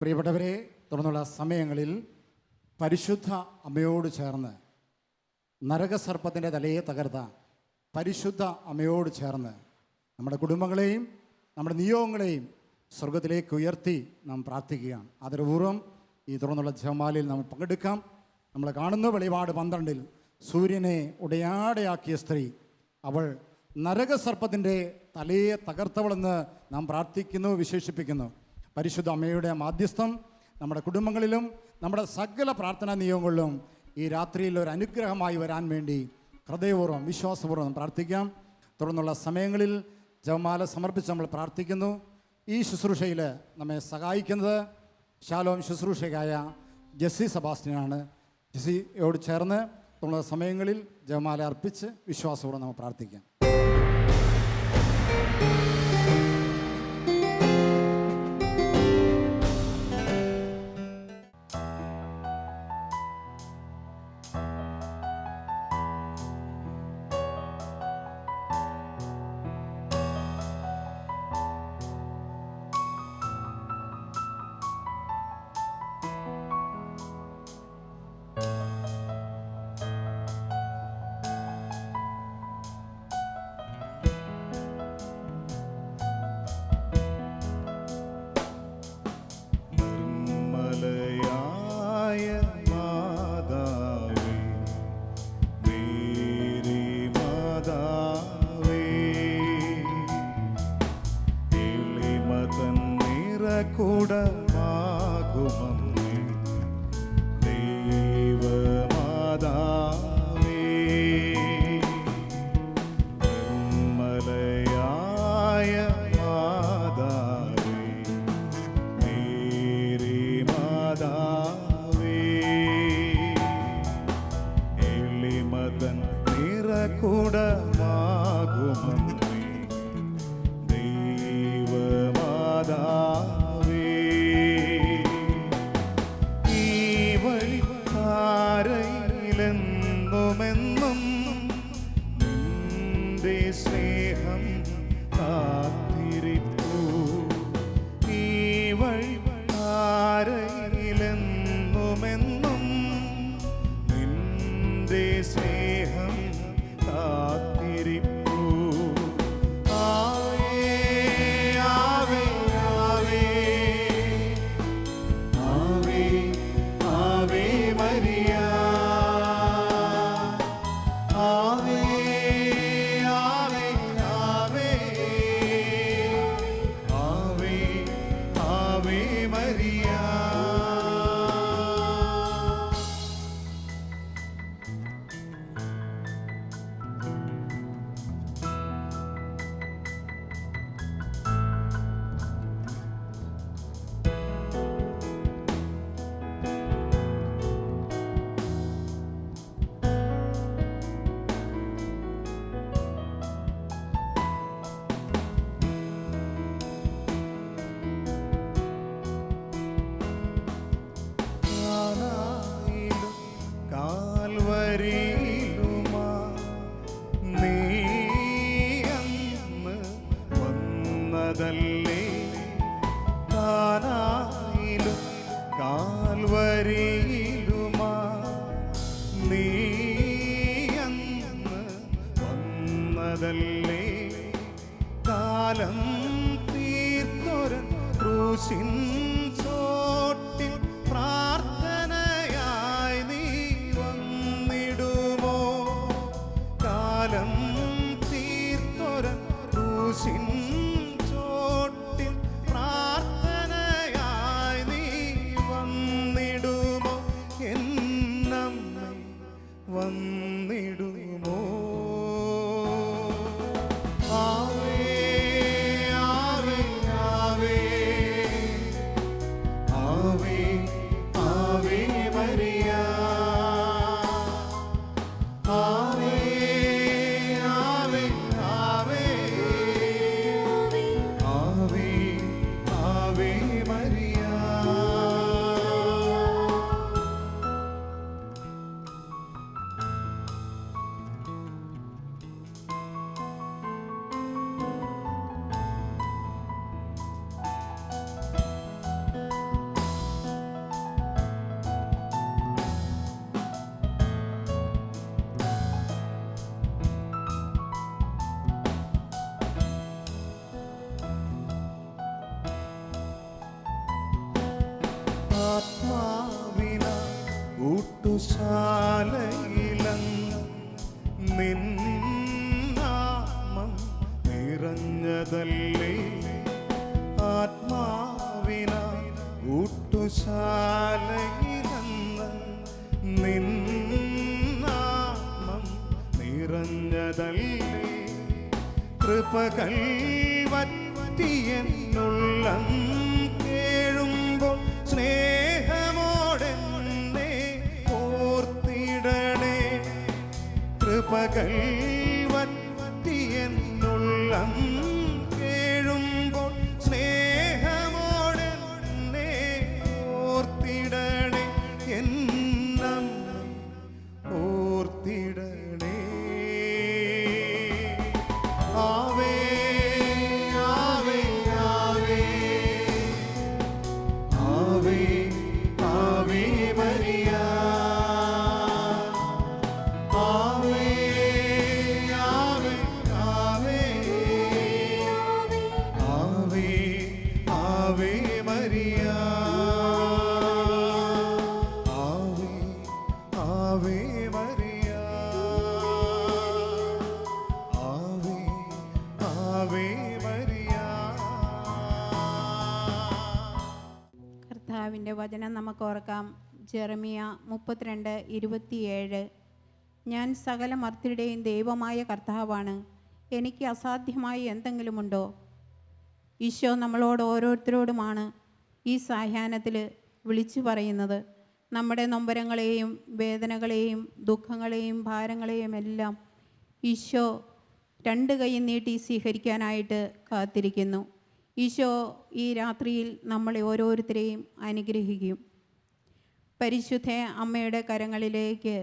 പ്രിയപ്പെട്ടവരെ, തുടർന്നുള്ള സമയങ്ങളിൽ പരിശുദ്ധ അമ്മയോട് ചേർന്ന് നരകസർപ്പത്തിൻ്റെ തലയെ തകർത്ത പരിശുദ്ധ അമ്മയോട് ചേർന്ന് നമ്മുടെ കുടുംബങ്ങളെയും നമ്മുടെ നിയോഗങ്ങളെയും സ്വർഗത്തിലേക്ക് ഉയർത്തി നാം പ്രാർത്ഥിക്കുകയാണ്. ആദരപൂർവ്വം ഈ തുടർന്നുള്ള ജപമാലയിൽ നാം പങ്കെടുക്കാം. നമ്മൾ കാണുന്ന വെളിപാട് 12 സൂര്യനെ ഉടയാടയാക്കിയ സ്ത്രീ, അവൾ നരകസർപ്പത്തിൻ്റെ തലയെ തകർത്തവളെന്ന് നാം പ്രാർത്ഥിക്കുന്നു, വിശേഷിപ്പിക്കുന്നു. പരിശുദ്ധ അമ്മയുടെ മാധ്യസ്ഥം നമ്മുടെ കുടുംബങ്ങളിലും നമ്മുടെ സകല പ്രാർത്ഥനാ നിയോഗങ്ങളിലും ഈ രാത്രിയിൽ ഒരു അനുഗ്രഹമായി വരാൻ വേണ്ടി ഹൃദയപൂർവ്വം വിശ്വാസപൂർവ്വം പ്രാർത്ഥിക്കാം. തുടർന്നുള്ള സമയങ്ങളിൽ ജപമാല സമർപ്പിച്ച് നമ്മൾ പ്രാർത്ഥിക്കുന്നു. ഈ ശുശ്രൂഷയിൽ നമ്മെ സഹായിക്കുന്നത് ശാലോം ശുശ്രൂഷകയായ ജെസ്സി സെബാസ്റ്റ്യനാണ്. ജെസ്സിയോട് ചേർന്ന് തുടർന്നുള്ള സമയങ്ങളിൽ ജപമാല അർപ്പിച്ച് വിശ്വാസപൂർവ്വം നമ്മൾ പ്രാർത്ഥിക്കാം. ആത്മാവിന ഊട്ടുശാലയിലങ്ങ് നിൻ നാമം നിറഞ്ഞതല്ലേ. ആത്മാവിന ഊട്ടുശാലയിലങ്ങ് നിൻ നാമം നിറഞ്ഞതല്ലേ. കൃപകൾ വറ്റിയെന്നുള്ളം കേഴുമ്പോൾ സ്നേഹമോടെന്നെ ഓർത്തിടണേ. കൃപകൾ വറ്റിയെന്നുള്ളം കേഴുമ്പോൾ സ്നേഹമോടെന്നെ ഓർത്തിടണേ. എന്നും ഓർത്തിടണേ. ആവേ ആവേ ആവേ ആവേ ആവേ മരിയ. ആവേ ആവേ ആവേ ആവേ ആവേ മരിയ. ആവേ ആവേ മരിയ. ആവേ ആവേ മരിയ. കർത്താവിൻ്റെ വചനം നമുക്ക് ഓർക്കാം. ജെറമിയ 32:27. ഞാൻ സകല മർത്യരുടെയും ദൈവമായ കർത്താവാണ്, എനിക്ക് അസാധ്യമായി എന്തെങ്കിലുമുണ്ടോ? ഈശോ നമ്മളോട് ഓരോരുത്തരോടുമാണ് ഈ സായാഹ്നത്തിൽ വിളിച്ചു പറയുന്നത്. നമ്മുടെ നൊമ്പരങ്ങളെയും വേദനകളെയും ദുഃഖങ്ങളെയും ഭാരങ്ങളെയും എല്ലാം ഈശോ രണ്ട് കൈയും നീട്ടി സ്വീകരിക്കാനായിട്ട് കാത്തിരിക്കുന്നു. ഈശോ ഈ രാത്രിയിൽ നമ്മളെ ഓരോരുത്തരെയും അനുഗ്രഹിക്കും. പരിശുദ്ധ അമ്മയുടെ കരങ്ങളിലേക്ക്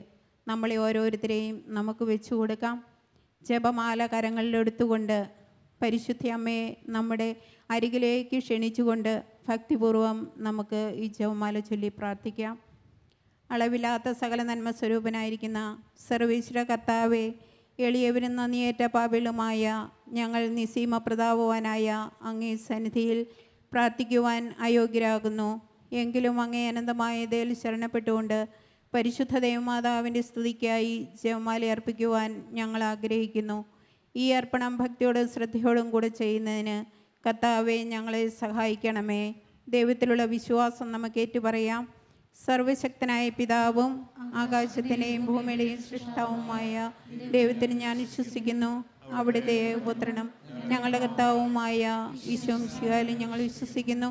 നമ്മളെ ഓരോരുത്തരെയും നമുക്ക് വെച്ചു കൊടുക്കാം. ജപമാല കരങ്ങളിലെടുത്തുകൊണ്ട് പരിശുദ്ധ അമ്മയെ നമ്മുടെ അരികിലേക്ക് ക്ഷണിച്ചുകൊണ്ട് ഭക്തിപൂർവം നമുക്ക് ഈ ജപമാല ചൊല്ലി പ്രാർത്ഥിക്കാം. അളവില്ലാത്ത സകല നന്മ സ്വരൂപനായിരിക്കുന്ന സർവേശ്വര കർത്താവേ, എളിയവരും നന്ദിയേറ്റ പാപികളുമായ ഞങ്ങൾ നിസീമ പ്രതാപവാനായ അങ്ങേ സന്നിധിയിൽ പ്രാർത്ഥിക്കുവാൻ അയോഗ്യരാകുന്നു. എങ്കിലും അങ്ങേ അനന്തമായ ദയയിൽ ശരണപ്പെട്ടുകൊണ്ട് പരിശുദ്ധ ദേവമാതാവിൻ്റെ സ്തുതിക്കായി ജപമാല അർപ്പിക്കുവാൻ ഞങ്ങൾ ആഗ്രഹിക്കുന്നു. ഈ അർപ്പണം ഭക്തിയോടും ശ്രദ്ധയോടും കൂടെ ചെയ്യുന്നതിന് കർത്താവെ ഞങ്ങളെ സഹായിക്കണമേ. ദൈവത്തിലുള്ള വിശ്വാസം നമുക്ക് ഏറ്റുപറയാം. സർവശക്തനായ പിതാവും ആകാശത്തിൻ്റെയും ഭൂമിയുടെയും സൃഷ്ടാവുമായ ദൈവത്തിന് ഞാൻ വിശ്വസിക്കുന്നു. അവിടുത്തെ പുത്രനും ഞങ്ങളുടെ കർത്താവുമായ ഈശോ മിശിഹായിലും ഞങ്ങൾ വിശ്വസിക്കുന്നു.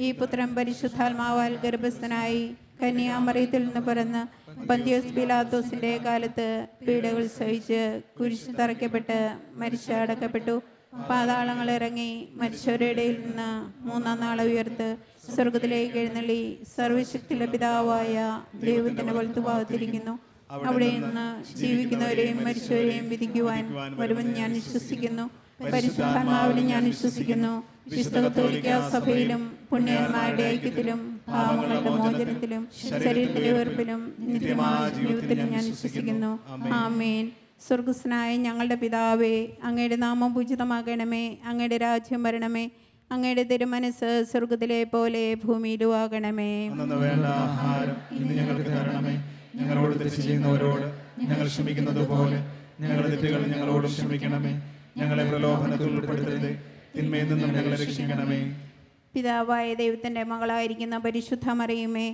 ഈ പുത്രൻ പരിശുദ്ധാത്മാവാൽ ഗർഭസ്ഥനായി കന്യാമറിയത്തിൽ നിന്ന് പിറന്ന് പന്തിയോസ് പീലാത്തോസിൻ്റെ കാലത്ത് പീഡകൾ സഹിച്ച് കുരിശ് തറയ്ക്കപ്പെട്ട് മരിച്ചടക്കപ്പെട്ടു. പാതാളങ്ങൾ ഇറങ്ങി മരിച്ചവരുടെ ഇടയിൽ നിന്ന് മൂന്നാം നാൾ ഉയർത്ത് സ്വർഗത്തിലേക്ക് എഴുന്നള്ളി സർവശക്തിയുള്ള പിതാവായ ദൈവത്തിന്റെ വലത്തുഭാഗത്തിരിക്കുന്നു. അവിടെ നിന്ന് ജീവിക്കുന്നവരെയും മരിച്ചവരെയും വിധിക്കുവാൻ വരുമെന്ന് ഞാൻ വിശ്വസിക്കുന്നു. പരിശുദ്ധാത്മാവിനെ ഞാൻ വിശ്വസിക്കുന്നു. വിശുദ്ധ കത്തോലിക്ക സഭയിലും പുണ്യന്മാരുടെ ഐക്യത്തിലും പാപങ്ങളുടെ മോചനത്തിലും ശരീരത്തിന്റെ ഉയർപ്പിലും നിത്യമായ ജീവിതത്തിലും ഞാൻ വിശ്വസിക്കുന്നു. ആമേൻ. സ്വർഗസ്നായ ഞങ്ങളുടെ പിതാവേ, അങ്ങയുടെ നാമം പൂജിതമാകണമേ, അങ്ങയുടെ രാജ്യം വരണമേ, അങ്ങയുടെ തിരുമനസ് സ്വർഗത്തിലെ പോലെ ഭൂമിയിലും ആകണമേ. വേണ്ട ആഹാരം ഇന്ന് ഞങ്ങൾക്ക് തരണമേ. ഞങ്ങളോട് തെറ്റ് ചെയ്യുന്നവരോട് ഞങ്ങൾ ക്ഷമിക്കുന്നത് പോലെ ഞങ്ങളുടെ തെറ്റുകൾ ഞങ്ങളോട് ക്ഷമിക്കണമേ. ഞങ്ങളെ പ്രലോഭനത്തിൽ ഉൾപ്പെടുത്തരുത്, തിന്മയിൽ നിന്നും ഞങ്ങളെ രക്ഷിക്കണമേ. പിതാവായ ദൈവത്തിൻ്റെ മകളായിരിക്കുന്ന പരിശുദ്ധ മറിയമേ,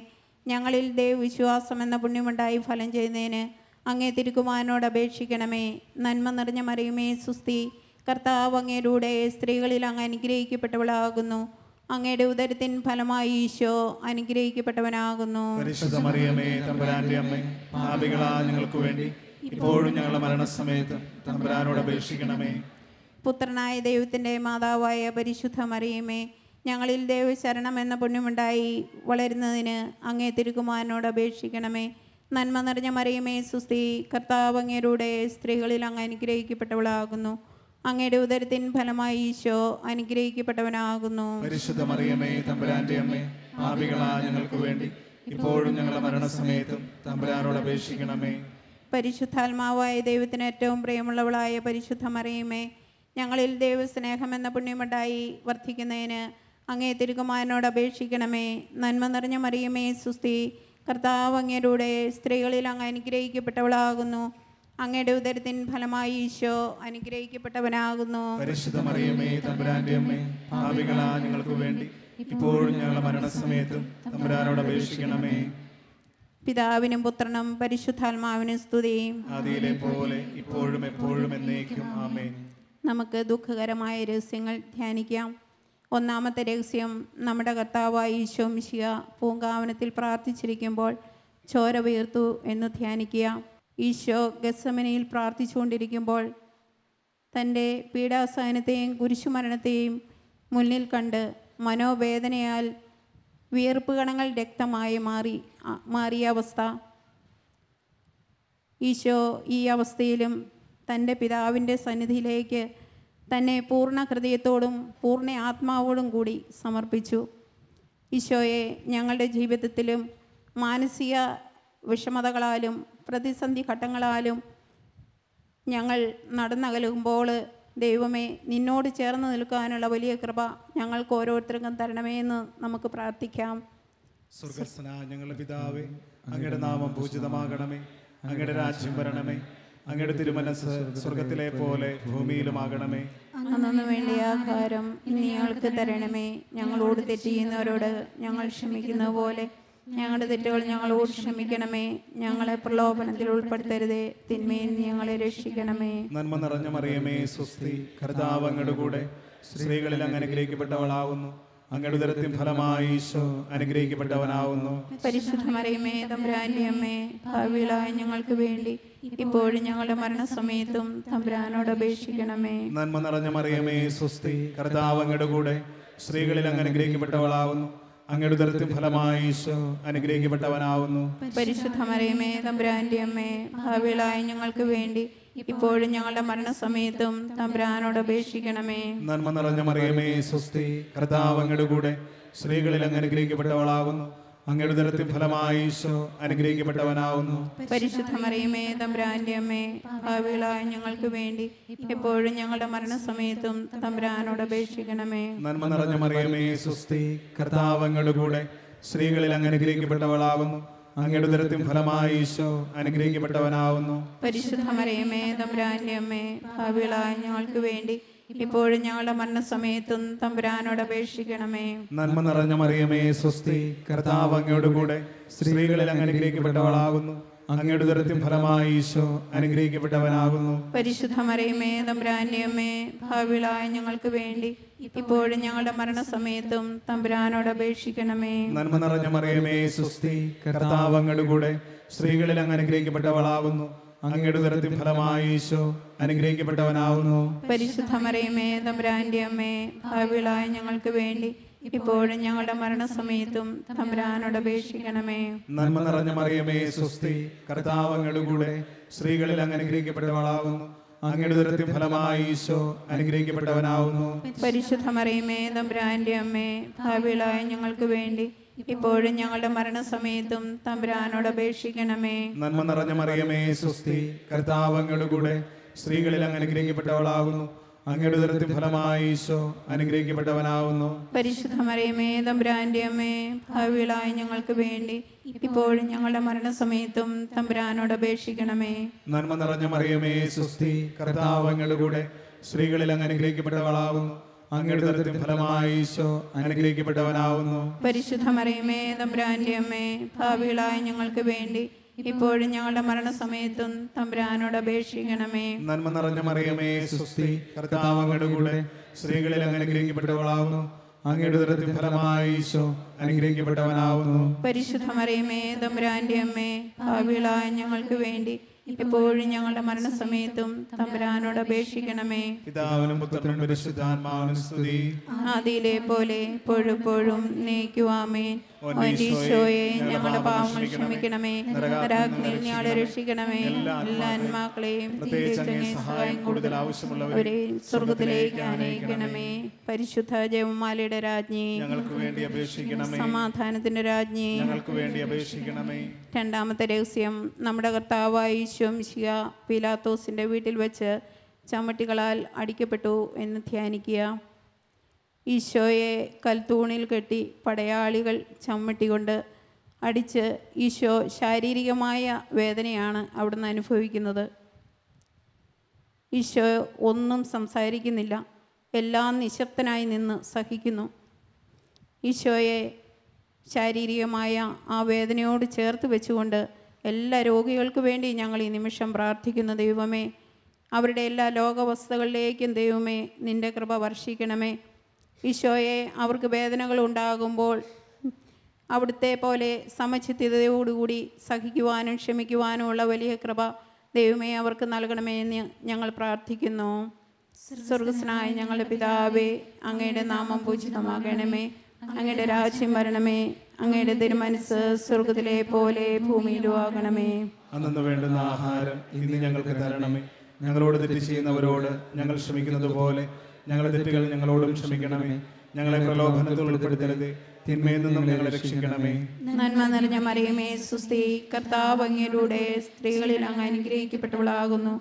ഞങ്ങളിൽ ദൈവവിശ്വാസം എന്ന പുണ്യമുണ്ടായി ഫലം ചെയ്യുന്നതിന് അങ്ങേ തിരുക്കുമാരനോട് അപേക്ഷിക്കണമേ. നന്മ നിറഞ്ഞ മറിയമേ സുസ്തി, കർത്താവ് അങ്ങയിലൂടെ സ്ത്രീകളിൽ അങ്ങ് അനുഗ്രഹിക്കപ്പെട്ടവളാകുന്നു. അങ്ങയുടെ ഉദരത്തിൻ ഫലമായി ഈശോ അനുഗ്രഹിക്കപ്പെട്ടവനാകുന്നു. പരിശുദ്ധ മറിയമേ, തമ്പുരാന്റെ അമ്മേ, പാപികളായ ഞങ്ങൾക്ക് വേണ്ടി ഇപ്പോഴും ഞങ്ങളുടെ മരണസമയത്ത് തമ്പുരാനോട് അപേക്ഷിക്കണമേ. പുത്രനായ ദൈവത്തിൻ്റെ മാതാവായ പരിശുദ്ധ മറിയമേ, ഞങ്ങളിൽ ദൈവശരണം എന്ന പുണ്യമുണ്ടായി വളരുന്നതിന് അങ്ങേ തിരുക്കുമാരനോട് അപേക്ഷിക്കണമേ. നന്മ നിറഞ്ഞ മറിയമേ സുസ്തി, കർത്താവ് അങ്ങയിലൂടെ സ്ത്രീകളിൽ അങ്ങ് അനുഗ്രഹിക്കപ്പെട്ടവളാകുന്നു. അങ്ങയുടെ ഉദരത്തിൻ ഫലമായി ഈശോ അനുഗ്രഹിക്കപ്പെട്ടവനാകുന്നു. പരിശുദ്ധ മറിയമേ, തമ്പുരാന്റെ അമ്മേ, പാപികളായ ഞങ്ങൾക്ക് വേണ്ടി ഇപ്പോഴും ഞങ്ങളുടെ മരണസമയത്തും തമ്പുരാനോട് അപേക്ഷിക്കണമേ. പരിശുദ്ധാത്മാവായ ദൈവത്തിന് ഏറ്റവും പ്രിയമുള്ളവളായ പരിശുദ്ധ മറിയമേ, ഞങ്ങളിൽ ദൈവസ്നേഹം എന്ന പുണ്യമുണ്ടായി വർദ്ധിക്കുന്നതിന് അങ്ങേ തിരുകുമാരനോട് അപേക്ഷിക്കണമേ. നന്മ നിറഞ്ഞ മറിയമേ സുസ്തി, കർത്താവ് അങ്ങയുടെ സ്ത്രീകളിൽ അങ്ങ് അനുഗ്രഹിക്കപ്പെട്ടവളാകുന്നു. അങ്ങയുടെ ഉദരത്തിൻ ഫലമായി ഈശോ അനുഗ്രഹിക്കപ്പെട്ടവനാകുന്നു. പരിശുദ്ധ മറിയമേ തമ്പുരാന്റെ അമ്മേ, പാപികളായ ഞങ്ങൾക്ക് വേണ്ടി ഇപ്പോഴും ഞങ്ങളുടെ മരണസമയത്തും തമ്പുരാനോട് അപേക്ഷിക്കണമേ. പിതാവിനും പുത്രനും പരിശുദ്ധാത്മാവിനും സ്തുതി. ആദിയിലെ പോലെ ഇപ്പോഴും എപ്പോഴും എന്നേക്കും ആമേൻ. നമുക്ക് ദുഃഖകരമായ രഹസ്യങ്ങൾ ധ്യാനിക്കാം. ഒന്നാമത്തെ രഹസ്യം, നമ്മുടെ കർത്താവായ ഈശോ മിശിഹ പൂങ്കാവനത്തിൽ പ്രാർത്ഥിച്ചിരിക്കുമ്പോൾ ചോര വീർത്തു എന്ന് ധ്യാനിക്കുക. ഈശോ ഗത്സമനയിൽ പ്രാർത്ഥിച്ചുകൊണ്ടിരിക്കുമ്പോൾ തൻ്റെ പീഡാസഹനത്തെയും കുരിശുമരണത്തെയും മുന്നിൽ കണ്ട് മനോവേദനയാൽ വിയർപ്പ് കണങ്ങൾ രക്തമായി മാറിയ അവസ്ഥ. ഈശോ ഈ അവസ്ഥയിലും തൻ്റെ പിതാവിൻ്റെ സന്നിധിയിലേക്ക് തന്നെ പൂർണ്ണ ഹൃദയത്തോടും പൂർണ്ണ ആത്മാവോടും കൂടി സമർപ്പിച്ചു. ഈശോയെ ഞങ്ങളുടെ ജീവിതത്തിലും മാനസിക വിഷമതകളാലും പ്രതിസന്ധി ഘട്ടങ്ങളാലും ഞങ്ങൾ നടന്നകലുമ്പോൾ ദൈവമേ, നിന്നോട് ചേർന്ന് നിൽക്കാനുള്ള വലിയ കൃപ ഞങ്ങൾക്ക് ഓരോരുത്തർക്കും തരണമേ എന്ന് നമുക്ക് പ്രാർത്ഥിക്കാം. സ്വർഗ്ഗസ്ഥനായ ഞങ്ങളുടെ പിതാവേ, അങ്ങയുടെ നാമം പൂജിതമാകണമേ. അങ്ങയുടെ രാജ്യം വരണമേ. അങ്ങയുടെ തിരുമനസ് സ്വർഗത്തിലെ പോലെ ഭൂമിയിലുമാകണമേ. അന്നു വേണ്ട ആഹാരം ഇനി ഞങ്ങൾക്ക് തരണമേ. ഞങ്ങളോട് തെറ്റ് ചെയ്യുന്നവരോട് ഞങ്ങൾ ക്ഷമിക്കുന്ന പോലെ ഞങ്ങളുടെ തെറ്റുകൾ ഞങ്ങളോട് ക്ഷമിക്കണമേ. ഞങ്ങളെ പ്രലോഭനത്തിൽ ഉൾപ്പെടുത്തരുതേ, തിന്മയിൽ ഞങ്ങളെ രക്ഷിക്കണമേ. നന്മ നിറഞ്ഞ മറിയമേ സ്വസ്തി, കർത്താവ് അങ്ങയുടെ കൂടെ സ്ത്രീകളിൽ അങ്ങ് അനുഗ്രഹിക്കപ്പെട്ടവളാവുന്നു. അങ്ങയുടെ ഉദരത്തിൻ ഫലമായി ഈശോ അനുഗ്രഹിക്കപ്പെട്ടവനാവുന്നു. പരിശുദ്ധ മറിയമേ തമ്പുരാന്റെ അമ്മേ, ഭാവിയിലായ ഞങ്ങൾക്ക് വേണ്ടി ഇപ്പോഴും ഞങ്ങളുടെ മരണസമയത്തും തമ്പുരാനോട് അപേക്ഷിക്കണമേ. നന്മ നിറഞ്ഞ മറിയമേ സ്വസ്തി, കർത്താവ് അങ്ങയുടെ കൂടെ സ്ത്രീകളിൽ അങ്ങ് അനുഗ്രഹിക്കപ്പെട്ടവളാവുന്നു. അങ്ങയുടെ ഉദരത്തിൻ ഫലമായി ഈശോ അനുഗ്രഹിക്കപ്പെട്ടവനാവുന്നു. പരിശുദ്ധ മറിയമേ തമ്പുരാന്റെ അമ്മേ, ഭാവിയിലായ ഞങ്ങൾക്ക് വേണ്ടി ഇപ്പോഴും ഞങ്ങളുടെ മരണസമയത്തും തമ്പുരാനോട് അപേക്ഷിക്കണമേ. നന്മ നിറഞ്ഞ മറിയമേ സ്വസ്തി, കർത്താവ് അങ്ങയുടെ കൂടെ സ്ത്രീകളിൽ അങ്ങ് അനുഗ്രഹിക്കപ്പെട്ടവളാവുന്നു. അങ്ങയുടെ ഉദരത്തിൻ ഫലമായി ഈശോ അനുഗ്രഹിക്കപ്പെട്ടവനാവുന്നു. പരിശുദ്ധ മറിയമേ തമ്പുരാന്റെ അമ്മേ, ഭാവിയിലായ ഞങ്ങൾക്ക് വേണ്ടി എപ്പോഴും ഞങ്ങളുടെ മരണസമയത്തും തമ്പുരാനോട് അപേക്ഷിക്കണമേ. നന്മ നിറഞ്ഞ മറിയമേ സ്വസ്തി, കർത്താവ് അങ്ങയുടെ കൂടെ സ്ത്രീകളിൽ അങ്ങ് അനുഗ്രഹിക്കപ്പെട്ടവളാവുന്നു. അങ്ങയുടെ ഉദരത്തിൻ ഫലമായി ഈശോ അനുഗ്രഹിക്കപ്പെട്ടവനാവുന്നു. പരിശുദ്ധ മറിയമേ തമ്പുരാന്റെ അമ്മേ, ഭാവിയിലായ ഞങ്ങൾക്ക് വേണ്ടി ഇപ്പോഴും ഞങ്ങളുടെ മരണസമയത്തും തമ്പുരാനോട് അപേക്ഷിക്കണമേ. നന്മ നിറഞ്ഞ മറിയമേ സ്വസ്തി, കർത്താവ് അങ്ങയുടെ കൂടെ സ്ത്രീകളിൽ അങ്ങ് അനുഗ്രഹിക്കപ്പെട്ടവളാകുന്നു. അങ്ങയുടെ ഉദരത്തിൻ ഫലമായി ഈശോ അനുഗ്രഹിക്കപ്പെട്ടവനാകുന്നു. പരിശുദ്ധ മറിയമേ തമ്പുരാന്റെ അമ്മേ, ഭാവിയിലായ ഞങ്ങൾക്ക് വേണ്ടി ഇപ്പോഴും ഞങ്ങളുടെ മരണസമയത്തും തമ്പുരാനോട് അപേക്ഷിക്കണമേ. നന്മ നിറഞ്ഞ മറിയമേ സ്വസ്തി, കർത്താവ് അങ്ങയുടെ കൂടെ സ്ത്രീകളിൽ അങ്ങ് അനുഗ്രഹിക്കപ്പെട്ടവളാകുന്നു. അങ്ങയുടെ ഉദരത്തിൻ ഫലമായി ഈശോ അനുഗ്രഹിക്കപ്പെട്ടവനാവുന്നു. പരിശുദ്ധ മറിയമേ തമ്പുരാന്റെ അമ്മേ, ഭാവിയിലായ ഞങ്ങൾക്ക് വേണ്ടി ഇപ്പോഴും ഞങ്ങളുടെ മരണസമയത്തും തമ്പുരാനോട് അപേക്ഷിക്കണമേ. നന്മ നിറഞ്ഞ മറിയമേ സ്വസ്തി, കർത്താവ് അങ്ങയുടെ കൂടെ സ്ത്രീകളിൽ അങ്ങ് അനുഗ്രഹിക്കപ്പെട്ടവളാകുന്നു. അങ്ങയുടെ ഉദരത്തിൻ ഫലമായി ഈശോ അനുഗ്രഹിക്കപ്പെട്ടവനാവുന്നു. പരിശുദ്ധ മറിയമേ തമ്പുരാന്റെ അമ്മേ, ഭാവിയിലായ ഞങ്ങൾക്ക് വേണ്ടി ഇപ്പോഴും ഞങ്ങളുടെ മരണസമയത്തും തമ്പുരാനോട് അപേക്ഷിക്കണമേ. നന്മ നിറഞ്ഞ മറിയമേ സ്വസ്തി, കർത്താവ് അങ്ങയുടെ കൂടെ സ്ത്രീകളിൽ അങ്ങ് അനുഗ്രഹിക്കപ്പെട്ടവളാകുന്നു. അങ്ങയുടെ ഉദരത്തിൻ ഫലമായി ഈശോ അനുഗ്രഹിക്കപ്പെട്ടവനാവുന്നു. പരിശുദ്ധ മറിയമേ തമ്പുരാന്റെ അമ്മേ, ഭാവിയിലായ ഞങ്ങൾക്ക് വേണ്ടി ഇപ്പോഴും ഞങ്ങളുടെ മരണസമയത്തും തമ്പുരാനോട് അപേക്ഷിക്കണമേ. നന്മ നിറഞ്ഞ മറിയമേ സ്വസ്തി, കർത്താവ് അങ്ങയുടെ കൂടെ സ്ത്രീകളിൽ അങ്ങ് അനുഗ്രഹിക്കപ്പെട്ടവളാകുന്നു. അങ്ങയുടെ ഉദരത്തിൻ ഫലമായി ഈശോ അനുഗ്രഹിക്കപ്പെട്ടവനാവുന്നു. പരിശുദ്ധ മറിയമേ തമ്പുരാന്റെ അമ്മേ, ഭാവിയിലായ ഞങ്ങൾക്ക് വേണ്ടി ഇപ്പോഴും ഞങ്ങളുടെ മരണസമയത്തും തമ്പുരാനോട് അപേക്ഷിക്കണമേ. നന്മ നിറഞ്ഞ മറിയമേ സ്വസ്തി, കർത്താവ് അങ്ങയുടെ കൂടെ സ്ത്രീകളിൽ അങ്ങ് അനുഗ്രഹിക്കപ്പെട്ടവളാകുന്നു. അങ്ങയുടെ ഉദരത്തിൻ ഫലമായി ഈശോ അനുഗ്രഹിക്കപ്പെട്ടവനാവുന്നു. പരിശുദ്ധ മറിയമേ തമ്പുരാന്റെ അമ്മേ, ഭാവിയിലായ ഞങ്ങൾക്ക് വേണ്ടി ഇപ്പോഴും ഞങ്ങളുടെ മരണസമയത്തും തമ്പുരാനോട് അപേക്ഷിക്കണമേ. പിതാവിനും പുത്രനും പരിശുദ്ധാത്മാവിനും സ്തുതി. ആദിയിലെ പോലെ എപ്പോഴും നയിക്കുവാമേൻ. ഈശോയെ ഞങ്ങളുടെ പാവങ്ങൾ ക്ഷമിക്കണമേ. നരകാഗ്നിയിൽ ഞങ്ങളെ രക്ഷിക്കണമേ. എല്ലാ ആത്മാക്കളെയും സഹായം കൂടുതൽ ആവശ്യമുള്ളവരെ സ്വർഗത്തിലേക്ക് അനയിക്കണമേ. പരിശുദ്ധ ജപമാലയുടെ രാജ്ഞി, ഞങ്ങൾക്ക് വേണ്ടി അപേക്ഷിക്കണമേ. സമാധാനത്തിന്റെ രാജ്ഞി, ഞങ്ങൾക്ക് വേണ്ടി അപേക്ഷിക്കണമേ. രണ്ടാമത്തെ രഹസ്യം, നമ്മുടെ കർത്താവായ ഈശോ മിശിഹ പീലാത്തോസിന്റെ വീട്ടിൽ വെച്ച് ചമ്മട്ടികളാൽ അടിക്കപ്പെട്ടു എന്ന് ധ്യാനിക്കുക. ഈശോയെ കൽത്തൂണിൽ കെട്ടി പടയാളികൾ ചമ്മട്ടികൊണ്ട് അടിച്ച് ഈശോ ശാരീരികമായ വേദനയാണ് അവിടുന്ന് അനുഭവിക്കുന്നത്. ഈശോ ഒന്നും സംസാരിക്കുന്നില്ല, എല്ലാം നിശബ്ദനായി നിന്ന് സഹിക്കുന്നു. ഈശോയെ ശാരീരികമായ ആ വേദനയോട് ചേർത്ത് വെച്ചുകൊണ്ട് എല്ലാ രോഗികൾക്ക് വേണ്ടി ഞങ്ങൾ ഈ നിമിഷം പ്രാർത്ഥിക്കുന്നു. ദൈവമേ, അവരുടെ എല്ലാ രോഗാവസ്ഥകളിലേക്കും ദൈവമേ നിൻ്റെ കൃപ വർഷിക്കണമേ. ഈശോയെ, അവർക്ക് വേദനകൾ ഉണ്ടാകുമ്പോൾ അവിടുത്തെ പോലെ സമചിത്തതയോടുകൂടി സഹിക്കുവാനും ക്ഷമിക്കുവാനുമുള്ള വലിയ കൃപ ദൈവമേ അവർക്ക് നൽകണമേ എന്ന് ഞങ്ങൾ പ്രാർത്ഥിക്കുന്നു. സ്വർഗസ്നായ ഞങ്ങളുടെ പിതാവേ, അങ്ങയുടെ നാമം പൂജിതമാകണമേ, അങ്ങയുടെ രാജ്യം വരണമേ, അങ്ങയുടെ തിരുമനസ്സ് സ്വർഗത്തിലെ പോലെ ഭൂമിയിലും ആകണമേ. അന്നു വേണ്ടുന്ന ആഹാരം ഇന്ന് ഞങ്ങൾക്ക് തരണമേ. ഞങ്ങളോട് തെറ്റ് ചെയ്യുന്നവരോട് ഞങ്ങൾ ക്ഷമിക്കുന്നത് പോലെ ഞങ്ങളുടെ തെറ്റുകൾ ഞങ്ങളോടും ക്ഷമിക്കണമേ. ഞങ്ങളെ പ്രലോഭനത്തിൽ ഉൾപ്പെടുത്തരുത്, തിന്മയിൽ നിന്നും ഞങ്ങളെ രക്ഷിക്കണമേ. നന്മ നിറഞ്ഞ മറിയമേ, സുസ്തി, കർത്താവ് അങ്ങയിലൂടെ സ്ത്രീകളിൽ അങ്ങ് അനുഗ്രഹിക്കപ്പെട്ടവളാകുന്നു.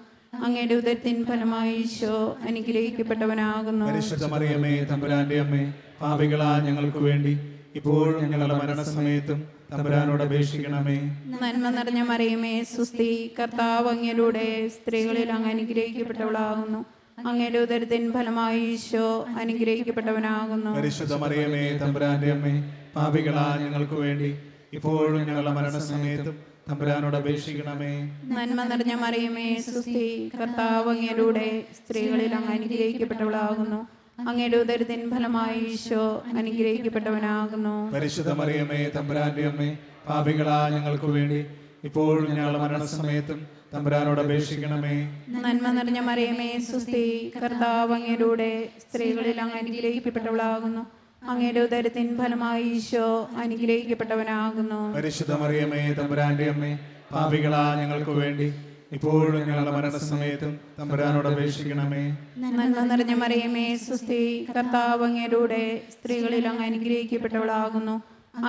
അങ്ങയുടെ ഉദരത്തിൻ ഫലമായി ഈശോ അനുഗ്രഹിക്കപ്പെട്ടവനാകുന്നു. പരിശുദ്ധ മറിയമേ, തമ്പുരാന്റെ അമ്മേ, പാപികളാ ഞങ്ങൾക്ക് വേണ്ടി ഇപ്പോഴും ഞങ്ങളുടെ മരണസമയത്തും തമ്പുരാനോട് അപേക്ഷിക്കണമേ. നന്മ നിറഞ്ഞ മറിയമേ, സുസ്തി, കർത്താവ് അങ്ങയിലൂടെ സ്ത്രീകളിൽ അങ്ങ് അനുഗ്രഹിക്കപ്പെട്ടവളാകുന്നു. അങ്ങയുടെ ഉദരത്തിൻ ഫലമായി ഈശോ അനുഗ്രഹിക്കപ്പെട്ടവനാകുന്നു. പരിശുദ്ധ മറിയമേ, തമ്പുരാന്റെ അമ്മേ, പാപികളാ ഞങ്ങൾക്ക് വേണ്ടി ഇപ്പോഴും ഞങ്ങളുടെ മരണസമയത്തും തമ്പുരാനോട് അപേക്ഷിക്കണമേ. നന്മ നിറഞ്ഞ മറിയമേ, സുസ്തി, കർത്താവ് അങ്ങയിലൂടെ സ്ത്രീകളിൽ അങ്ങ് അനുഗ്രഹിക്കപ്പെട്ടവളാകുന്നു. അങ്ങയുടെ ഉദരത്തിൻ ഫലമായി ഈശോ അനുഗ്രഹിക്കപ്പെട്ടവനാകുന്നു. പരിശുദ്ധ മറിയമേ, തമ്പുരാന്റെ അമ്മേ, പാപികളാ ഞങ്ങൾക്ക് വേണ്ടി ഇപ്പോഴും ഞങ്ങളുടെ മരണസമയത്തും തമ്പുരാനോട് അപേക്ഷിക്കണമേ. നന്മ നിറഞ്ഞ മറിയമേ, സുസ്തി, കർത്താവ് അങ്ങയിലൂടെ സ്ത്രീകളിൽ അങ്ങ് അനുഗ്രഹിക്കപ്പെട്ടവളാകുന്നു. അങ്ങയുടെ ഉദരത്തിൻ ഫലമായി ഈശോ അനുഗ്രഹിക്കപ്പെട്ടവനാകുന്നു. പരിശുദ്ധ മറിയമേ, തമ്പുരാന്റെ അമ്മേ, പാപികളാ ഞങ്ങൾക്ക് വേണ്ടി ഇപ്പോഴും ഞങ്ങളുടെ മരണസമയത്തും തമ്പുരാനോട് അപേക്ഷിക്കണമേ. നന്മ നിറഞ്ഞ മറിയമേ, സുസ്തി, കർത്താവ് അങ്ങയിലൂടെ സ്ത്രീകളിൽ അങ്ങ് അനുഗ്രഹിക്കപ്പെട്ടവളാകുന്നു.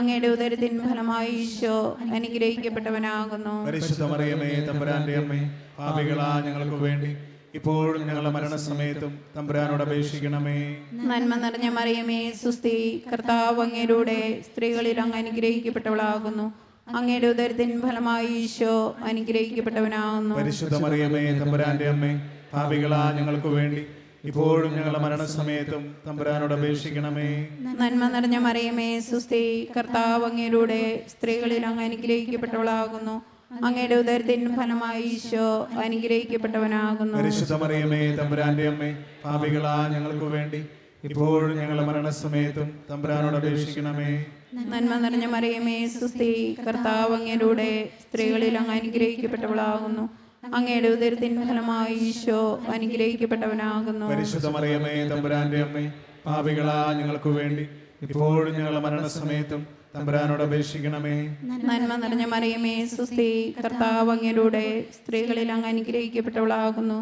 അങ്ങയുടെ ഉദരത്തിൻ ഫലമായി ഈശോ അനുഗ്രഹിക്കപ്പെട്ടവനാകുന്നു. പരിശുദ്ധ മറിയമേ, തമ്പുരാന്റെ അമ്മേ, പാപികളാ ഞങ്ങൾക്ക് വേണ്ടി ഇപ്പോഴും ഞങ്ങളുടെ മരണസമയത്തും തമ്പുരാനോട് അപേക്ഷിക്കണമേ. നന്മ നിറഞ്ഞ മറിയമേ, സുസ്തി, കർത്താവ് അങ്ങയിലൂടെ സ്ത്രീകളിൽ അങ്ങ് അനുഗ്രഹിക്കപ്പെട്ടവളാകുന്നു. അങ്ങയുടെ ഉദരത്തിൻ ഫലമായി ഈശോ അനുഗ്രഹിക്കപ്പെട്ടവനാകുന്നു. പരിശുദ്ധ മറിയമേ, തമ്പുരാന്റെ അമ്മേ, പാപികളാ ഞങ്ങൾക്ക് വേണ്ടി ഇപ്പോഴും ഞങ്ങളുടെ മരണസമയത്തും തമ്പുരാനോട് അപേക്ഷിക്കണമേ. നന്മ നിറഞ്ഞ മറിയമേ, സുസ്തി, കർത്താവ് അങ്ങയിലൂടെ സ്ത്രീകളിൽ അങ്ങ് അനുഗ്രഹിക്കപ്പെട്ടവളാകുന്നു. അങ്ങയുടെ ഉദരത്തിൻ ഫലമായി ഈശോ അനുഗ്രഹിക്കപ്പെട്ടവനാകുന്നു. പരിശുദ്ധ മറിയമേ, തമ്പുരാന്റെ അമ്മേ, പാപികളാ ഞങ്ങൾക്ക് വേണ്ടി ഇപ്പോഴും ഞങ്ങളുടെ മരണസമയത്തും തമ്പുരാനോട് അപേക്ഷിക്കണമേ. നന്മ നിറഞ്ഞ മറിയമേ, സുസ്തി, കർത്താവ് അങ്ങയിലൂടെ സ്ത്രീകളിൽ അങ്ങ് അനുഗ്രഹിക്കപ്പെട്ടവളാകുന്നു. അങ്ങയുടെ ഉദരത്തിൻ ഫലമായി ഈശോ അനുഗ്രഹിക്കപ്പെട്ടവനാകുന്നു. പരിശുദ്ധ മറിയമേ, തമ്പുരാന്റെ അമ്മേ, പാപികളാ ഞങ്ങൾക്ക് വേണ്ടി ഇപ്പോഴും ഞങ്ങളുടെ മരണസമയത്തും തമ്പുരാനോട് അപേക്ഷിക്കണമേ. നന്മ നിറഞ്ഞ മറിയമേ, സുസ്തി, കർത്താവ് അങ്ങയിലൂടെ സ്ത്രീകളിൽ അങ്ങ് അനുഗ്രഹിക്കപ്പെട്ടവളാകുന്നു.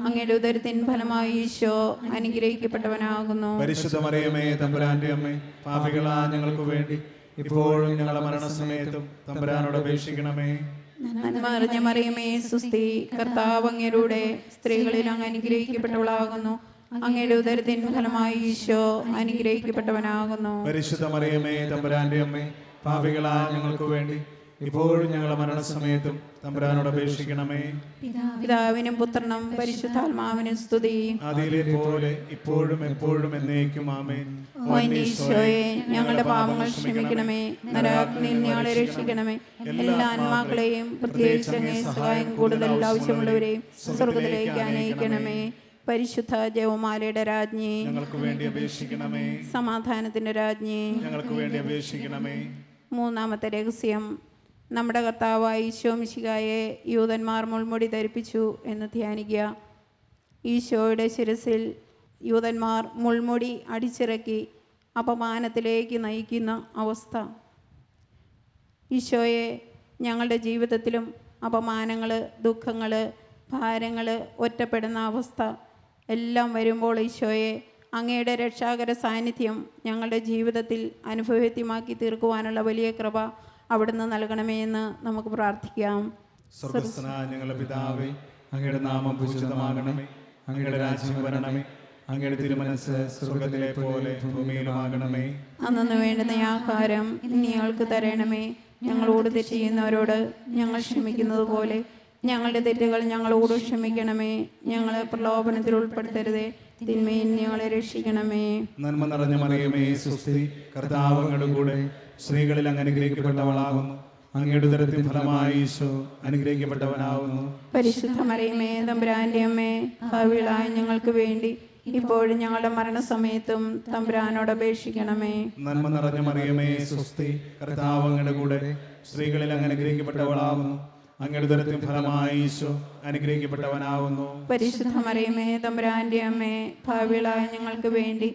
അങ്ങയുടെ ഉദരത്തിൻ ഫലമായി ഈശോ അനുഗ്രഹിക്കപ്പെട്ടവനാകുന്നു. പരിശുദ്ധ മറിയമേ, തമ്പുരാന്റെ അമ്മേ, പാപികളാ ഞങ്ങൾക്ക് വേണ്ടി ഇപ്പോഴും ഞങ്ങളുടെ മരണസമയത്തും തമ്പുരാനോട് അപേക്ഷിക്കണമേ. നന്മ നിറഞ്ഞ മറിയമേ, സുസ്തി, കർത്താവ് അങ്ങയിലൂടെ സ്ത്രീകളിൽ അങ്ങ് അനുഗ്രഹിക്കപ്പെട്ടവളാകുന്നു. അങ്ങയുടെ ഉദരത്തിൻ ഫലമായി ഈശോ അനുഗ്രഹിക്കപ്പെട്ടവനാകുന്നു. പരിശുദ്ധ മറിയമേ, തമ്പുരാന്റെ അമ്മേ, പാപികളാ ഞങ്ങൾക്ക് വേണ്ടി ഇപ്പോഴും ഞങ്ങളുടെ മരണസമയത്തും തമ്പുരാനോട് അപേക്ഷിക്കണമേ. പിതാവിനും പുത്രനും പരിശുദ്ധാത്മാവിനും സ്തുതി. ആദിയിലെ പോലെ ഇപ്പോഴും എപ്പോഴും എന്നേക്കും ആമേൻ. ഓ എൻ്റെ ഈശോയെ, ഞങ്ങളുടെ പാപങ്ങൾ ക്ഷമിക്കണമേ, നരകാഗ്നിയിൽ ഞങ്ങളെ രക്ഷിക്കണമേ. എല്ലാ ആത്മാക്കളെയും പ്രത്യേകിച്ച് അങ്ങേ സഹായം കൂടുതൽ ആവശ്യമുള്ളവരെയും സ്വർഗ്ഗത്തിലേക്ക് അനയിക്കണമേ. പരിശുദ്ധ ജപമാലയുടെ രാജ്ഞി, ഞങ്ങൾക്ക് വേണ്ടി അപേക്ഷിക്കണമേ. സമാധാനത്തിന്റെ രാജ്ഞി, ഞങ്ങൾക്ക് വേണ്ടി അപേക്ഷിക്കണമേ. മൂന്നാമത്തെ രഹസ്യം, നമ്മുടെ കർത്താവായ ഈശോ മിശിഹായെ യൂതന്മാർ മുൾമുടി ധരിപ്പിച്ചു എന്ന് ധ്യാനിക്കുക. ഈശോയുടെ ശിരസിൽ യൂതന്മാർ മുൾമുടി അടിച്ചിറക്കി അപമാനത്തിലേക്ക് നയിക്കുന്ന അവസ്ഥ. ഈശോയെ, ഞങ്ങളുടെ ജീവിതത്തിലും അപമാനങ്ങൾ, ദുഃഖങ്ങൾ, ഭാരങ്ങൾ, ഒറ്റപ്പെടുന്ന അവസ്ഥ എല്ലാം വരുമ്പോൾ ഈശോയെ, അങ്ങയുടെ രക്ഷാകര സാന്നിധ്യം ഞങ്ങളുടെ ജീവിതത്തിൽ അനുഭവ്യമാക്കി തീർക്കുവാനുള്ള വലിയ കൃപ അവിടുന്ന് നൽകണമേ എന്ന് നമുക്ക് പ്രാർത്ഥിക്കാം. സ്വർഗ്ഗസ്ഥനായ ഞങ്ങളുടെ പിതാവേ, അങ്ങയുടെ നാമം പൂജിതമാകണമേ. അങ്ങയുടെ രാജ്യം വരണമേ. അങ്ങയുടെ തിരുമനസ് സ്വർഗ്ഗത്തിലെ പോലെ ഭൂമിയിലുമാകണമേ. അന്നു വേണ്ടുന്ന ആഹാരം ഇന്ന് ഞങ്ങൾക്ക് തരണമേ. ഞങ്ങളോട് തെറ്റ് ചെയ്യുന്നവരോട് ഞങ്ങൾ ക്ഷമിക്കുന്നത് പോലെ ഞങ്ങളുടെ തെറ്റുകൾ ഞങ്ങളോട് ക്ഷമിക്കണമേ. ഞങ്ങളെ പ്രലോഭനത്തിൽ ഉൾപ്പെടുത്തരുതേ, തിന്മയിൽ ഞങ്ങളെ രക്ഷിക്കണമേ. നന്മ നിറഞ്ഞ മറിയമേ സ്വസ്തി, കർത്താവ് അങ്ങയുടെ കൂടെ സ്ത്രീകളിൽ അങ്ങ് അനുഗ്രഹിക്കപ്പെട്ടവളാകുന്നു. അങ്ങയുടെ ഉദരത്തിൻ ഫലമായി ഈശോ അനുഗ്രഹിക്കപ്പെട്ടവനാകുന്നു. പരിശുദ്ധ മറിയമേ തമ്പുരാന്റെ അമ്മേ, ഭാവികളായ ഞങ്ങൾക്ക് വേണ്ടി ഇപ്പോഴും ഞങ്ങളുടെ മരണസമയത്തും തമ്പുരാനോട് അപേക്ഷിക്കണമേ. നന്മ നിറഞ്ഞ മറിയമേ സ്വസ്തി, കർത്താവ് അങ്ങയുടെ കൂടെ സ്ത്രീകളിൽ അങ്ങ് അനുഗ്രഹിക്കപ്പെട്ടവളാകുന്നു. അങ്ങയുടെ ഉദരത്തിൻ ഫലമായി ഈശോ അനുഗ്രഹിക്കപ്പെട്ടവനാകുന്നു. പരിശുദ്ധ മറിയമേ തമ്പുരാന്റെ അമ്മേ, ഭാവികളായ ഞങ്ങൾക്ക് വേണ്ടി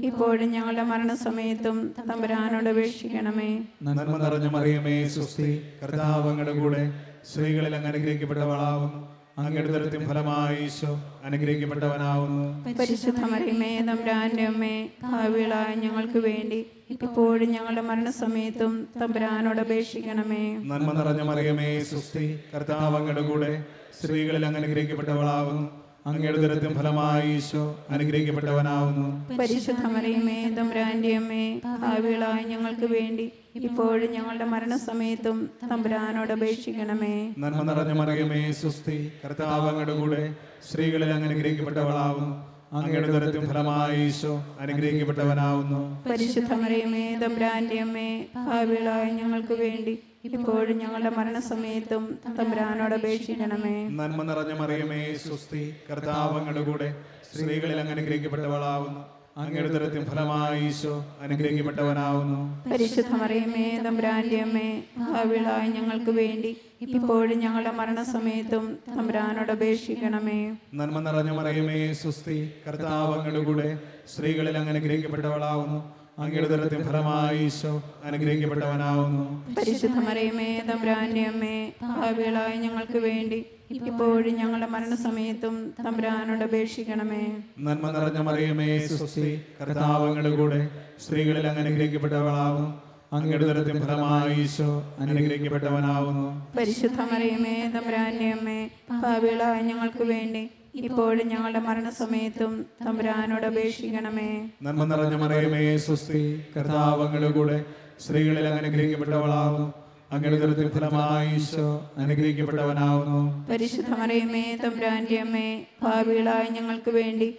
ഇപ്പോഴും ഞങ്ങളുടെ മരണസമയത്തും തമ്പുരാനോട് അപേക്ഷിക്കണമേ. നന്മ നിറഞ്ഞ മറിയമേ സ്വസ്തി, കർത്താവ് അങ്ങയുടെ കൂടെ സ്ത്രീകളിൽ അങ്ങ് അനുഗ്രഹിക്കപ്പെട്ടവളാകുന്നു. അങ്ങയുടെ ഉദരത്തിൻ ഫലമായി ഈശോ അനുഗ്രഹിക്കപ്പെട്ടവനാകുന്നു. പരിശുദ്ധ മറിയമേ തമ്പുരാന്റെ അമ്മേ, ഭാവികളായ ഞങ്ങൾക്ക് വേണ്ടി ഇപ്പോഴും ഞങ്ങളുടെ മരണസമയത്തും തമ്പുരാനോട് അപേക്ഷിക്കണമേ. നന്മ നിറഞ്ഞ മറിയമേ സ്വസ്തി, കർത്താവ് അങ്ങയുടെ കൂടെ സ്ത്രീകളിൽ അങ്ങ് അനുഗ്രഹിക്കപ്പെട്ടവളാകുന്നു. അങ്ങയുടെ ഉദരത്തിൻ ഫലമായി ഈശോ അനുഗ്രഹിക്കപ്പെട്ടവനാകുന്നു. പരിശുദ്ധ മറിയമേ തമ്പുരാന്റെ അമ്മേ, ഭാവികളായ ഞങ്ങൾക്ക് വേണ്ടി ഇപ്പോഴും ഞങ്ങളുടെ മരണസമയത്തും തമ്പുരാനോട് അപേക്ഷിക്കണമേ. നന്മ നിറഞ്ഞ മറിയമേ സ്വസ്തി, കർത്താവ് അങ്ങയുടെ കൂടെ സ്ത്രീകളിൽ അങ്ങ് അനുഗ്രഹിക്കപ്പെട്ടവളാകുന്നു. അങ്ങയുടെ ഉദരത്തിൻ ഫലമായി ഈശോ അനുഗ്രഹിക്കപ്പെട്ടവനാകുന്നു. പരിശുദ്ധ മറിയമേ തമ്പുരാന്റെ അമ്മേ, ഭാവികളായ ഞങ്ങൾക്ക് വേണ്ടി ഇപ്പോഴും ഞങ്ങളുടെ മരണസമയത്തും തമ്പുരാനോട് അപേക്ഷിക്കണമേ. നന്മ നിറഞ്ഞ മറിയമേ സ്വസ്തി, കർത്താവ് അങ്ങയുടെ കൂടെ സ്ത്രീകളിൽ അങ്ങ് അനുഗ്രഹിക്കപ്പെട്ടവളാകുന്നു. അങ്ങയുടെ ഉദരത്തിൻ ഫലമായി ഈശോ അനുഗ്രഹിക്കപ്പെട്ടവനാകുന്നു. പരിശുദ്ധ മറിയമേ തമ്പുരാന്റെ അമ്മേ, ഭാവികളായ ഞങ്ങൾക്ക് വേണ്ടി ഇപ്പോഴും ഞങ്ങളുടെ മരണസമയത്തും തമ്പുരാനോട് അപേക്ഷിക്കണമേ. നന്മ നിറഞ്ഞ മറിയമേ സ്വസ്തി, കർത്താവ് അങ്ങയുടെ കൂടെ സ്ത്രീകളിൽ അങ്ങ് അനുഗ്രഹിക്കപ്പെട്ടവളാകുന്നു. അങ്ങയുടെ ഉദരത്തിൻ ഫലമായി ഈശോ അനുഗ്രഹിക്കപ്പെട്ടവനാകുന്നു. പരിശുദ്ധ മറിയമേ തമ്പുരാന്റെ അമ്മേ, ഭാവികളായ ഞങ്ങൾക്ക് വേണ്ടി ഇപ്പോഴും ഞങ്ങളുടെ മരണസമയത്തും തമ്പുരാനോട് അപേക്ഷിക്കണമേ. നന്മ നിറഞ്ഞ മറിയമേ സ്വസ്തി, കർത്താവ് അങ്ങയുടെ കൂടെ സ്ത്രീകളിൽ അങ്ങ് അനുഗ്രഹിക്കപ്പെട്ടവളാകുന്നു. അങ്ങയുടെ ഉദരത്തിൻ ഫലമായി ഈശോ അനുഗ്രഹിക്കപ്പെട്ടവനാകുന്നു. പരിശുദ്ധ മറിയമേ തമ്പുരാന്റെ അമ്മേ, ഭാവികളായ ഞങ്ങൾക്ക് വേണ്ടി ഇപ്പോഴും ഞങ്ങളുടെ മരണസമയത്തും തമ്പുരാനോട് അപേക്ഷിക്കണമേ. നന്മ നിറഞ്ഞ മറിയമേ സ്വസ്തി, കർത്താവ് അങ്ങയുടെ കൂടെ സ്ത്രീകളിൽ അങ്ങ് അനുഗ്രഹിക്കപ്പെട്ടവളാകുന്നു. അങ്ങയുടെ ഉദരത്തിൻ ഫലമായി ഈശോ അനുഗ്രഹിക്കപ്പെട്ടവനാകുന്നു. പരിശുദ്ധ മറിയമേ തമ്പുരാന്റെ അമ്മേ, ഭാവികളായ ഞങ്ങൾക്ക് വേണ്ടി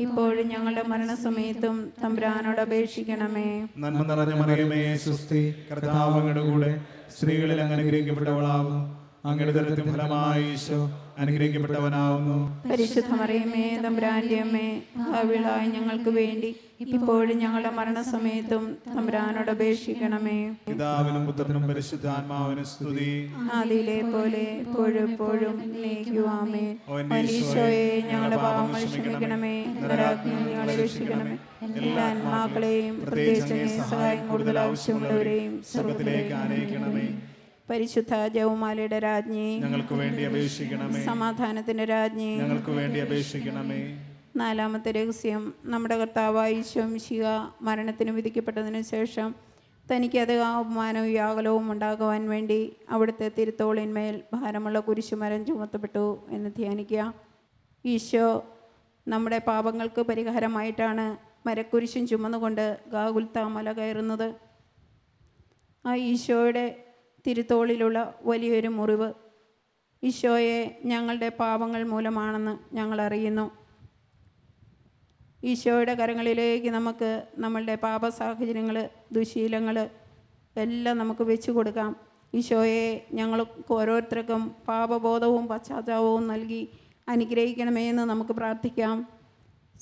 ഇപ്പോഴും ഞങ്ങളുടെ മരണസമയത്തും തമ്പുരാനോട് അപേക്ഷിക്കണമേ. നന്മ നിറഞ്ഞ മറിയമേ സ്വസ്തി, കർത്താവ് അങ്ങയുടെ കൂടെ സ്ത്രീകളിൽ അങ്ങ് അനുഗ്രഹിക്കപ്പെട്ടവളാകുന്നു. അങ്ങയുടെ ഉദരത്തിൻ ഫലമായി ഈശോ അനുഗ്രഹിക്കപ്പെട്ടവനാകുന്നു. പരിശുദ്ധ മറിയമേ തമ്പുരാന്റെ അമ്മേ, ഭാവികളായ ഞങ്ങൾക്ക് വേണ്ടി ഇപ്പോഴും ഞങ്ങളുടെ മരണസമയത്തും തമ്പുരാനോട് അപേക്ഷിക്കണമേ. പിതാവിനും പുത്രനും പരിശുദ്ധാത്മാവിനും സ്തുതി. ആദിയിലെ പോലെ എപ്പോഴും എന്നേക്കും ആമേൻ. ഈശോയെ ഞങ്ങളുടെ പാപങ്ങൾ ക്ഷമിക്കണമേ, നരകാഗ്നിയിൽ ഞങ്ങളെ രക്ഷിക്കണമേ. എല്ലാ ആത്മാക്കളെയും പ്രത്യേകിച്ച് സഹായം കൂടുതൽ ആവശ്യമുള്ളവരെയും സ്വർഗ്ഗത്തിലേക്ക് ആനയിക്കണമേ. പരിശുദ്ധ ജപമാലയുടെ രാജ്ഞി, ഞങ്ങൾക്ക് വേണ്ടി അപേക്ഷിക്കണമേ. സമാധാനത്തിന്റെ രാജ്ഞി, ഞങ്ങൾക്ക് വേണ്ടി അപേക്ഷിക്കണമേ. നാലാമത്തെ രഹസ്യം, നമ്മുടെ കർത്താവായ ഈശോ മിശിഹ മരണത്തിന് വിധിക്കപ്പെട്ടതിനു ശേഷം തനിക്ക് അത് അപമാനവും യാഗലവും ഉണ്ടാകുവാൻ വേണ്ടി അവിടുത്തെ തിരുത്തോളിന്മേൽ ഭാരമുള്ള കുരിശുമരം ചുമത്തപ്പെട്ടു എന്ന് ധ്യാനിക്കുക. ഈശോ നമ്മുടെ പാപങ്ങൾക്ക് പരിഹാരമായിട്ടാണ് മരക്കുരിശും ചുമന്നുകൊണ്ട് ഗാഗുൽത്താ മല കയറുന്നത്. ആ ഈശോയുടെ തിരുത്തോളിലുള്ള വലിയൊരു മുറിവ് ഈശോയെ ഞങ്ങളുടെ പാപങ്ങൾ മൂലമാണെന്ന് ഞങ്ങൾ അറിയുന്നു. ഈശോയുടെ കരങ്ങളിലേക്ക് നമുക്ക് നമ്മളുടെ പാപ സാഹചര്യങ്ങൾ, ദുശീലങ്ങൾ എല്ലാം നമുക്ക് വെച്ചു കൊടുക്കാം. ഈശോയെ ഞങ്ങൾക്ക് ഓരോരുത്തർക്കും പാപബോധവും പശ്ചാത്താപവും നൽകി അനുഗ്രഹിക്കണമേ എന്ന് നമുക്ക് പ്രാർത്ഥിക്കാം.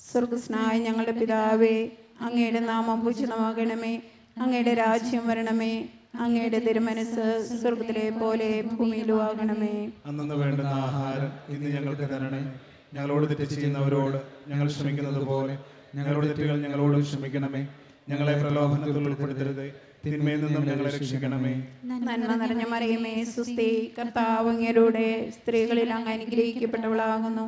സ്വർഗ്ഗസ്നായ ഞങ്ങളുടെ പിതാവേ, അങ്ങയുടെ നാമം പൂജിതമാകണമേ, അങ്ങയുടെ രാജ്യം വരണമേ, അങ്ങയുടെ തിരുമനസ് സ്വർഗ്ഗത്തിലെ പോലെ ഭൂമിയിലും ആകണമേ. അന്നു വേണ്ടുന്ന ആഹാരം ഇന്ന് ഞങ്ങൾക്ക് തരണമേ. ഞങ്ങളോട് തെറ്റ് ചെയ്യുന്നവരോട് ഞങ്ങൾ ക്ഷമിക്കുന്നത് പോലെ ഞങ്ങളുടെ തെറ്റുകൾ ഞങ്ങളോട് ക്ഷമിക്കണമേ. ഞങ്ങളെ പ്രലോഭനത്തിൽ ഉൾപ്പെടുത്തരുത്, തിന്മയിൽ നിന്നും ഞങ്ങളെ രക്ഷിക്കണമേ. നന്മ നിറഞ്ഞ മറിയമേ സുസ്തി, കർത്താവ് അങ്ങയുടെ സ്ത്രീകളിൽ അങ്ങ് അനുഗ്രഹിക്കപ്പെട്ടവളാകുന്നു.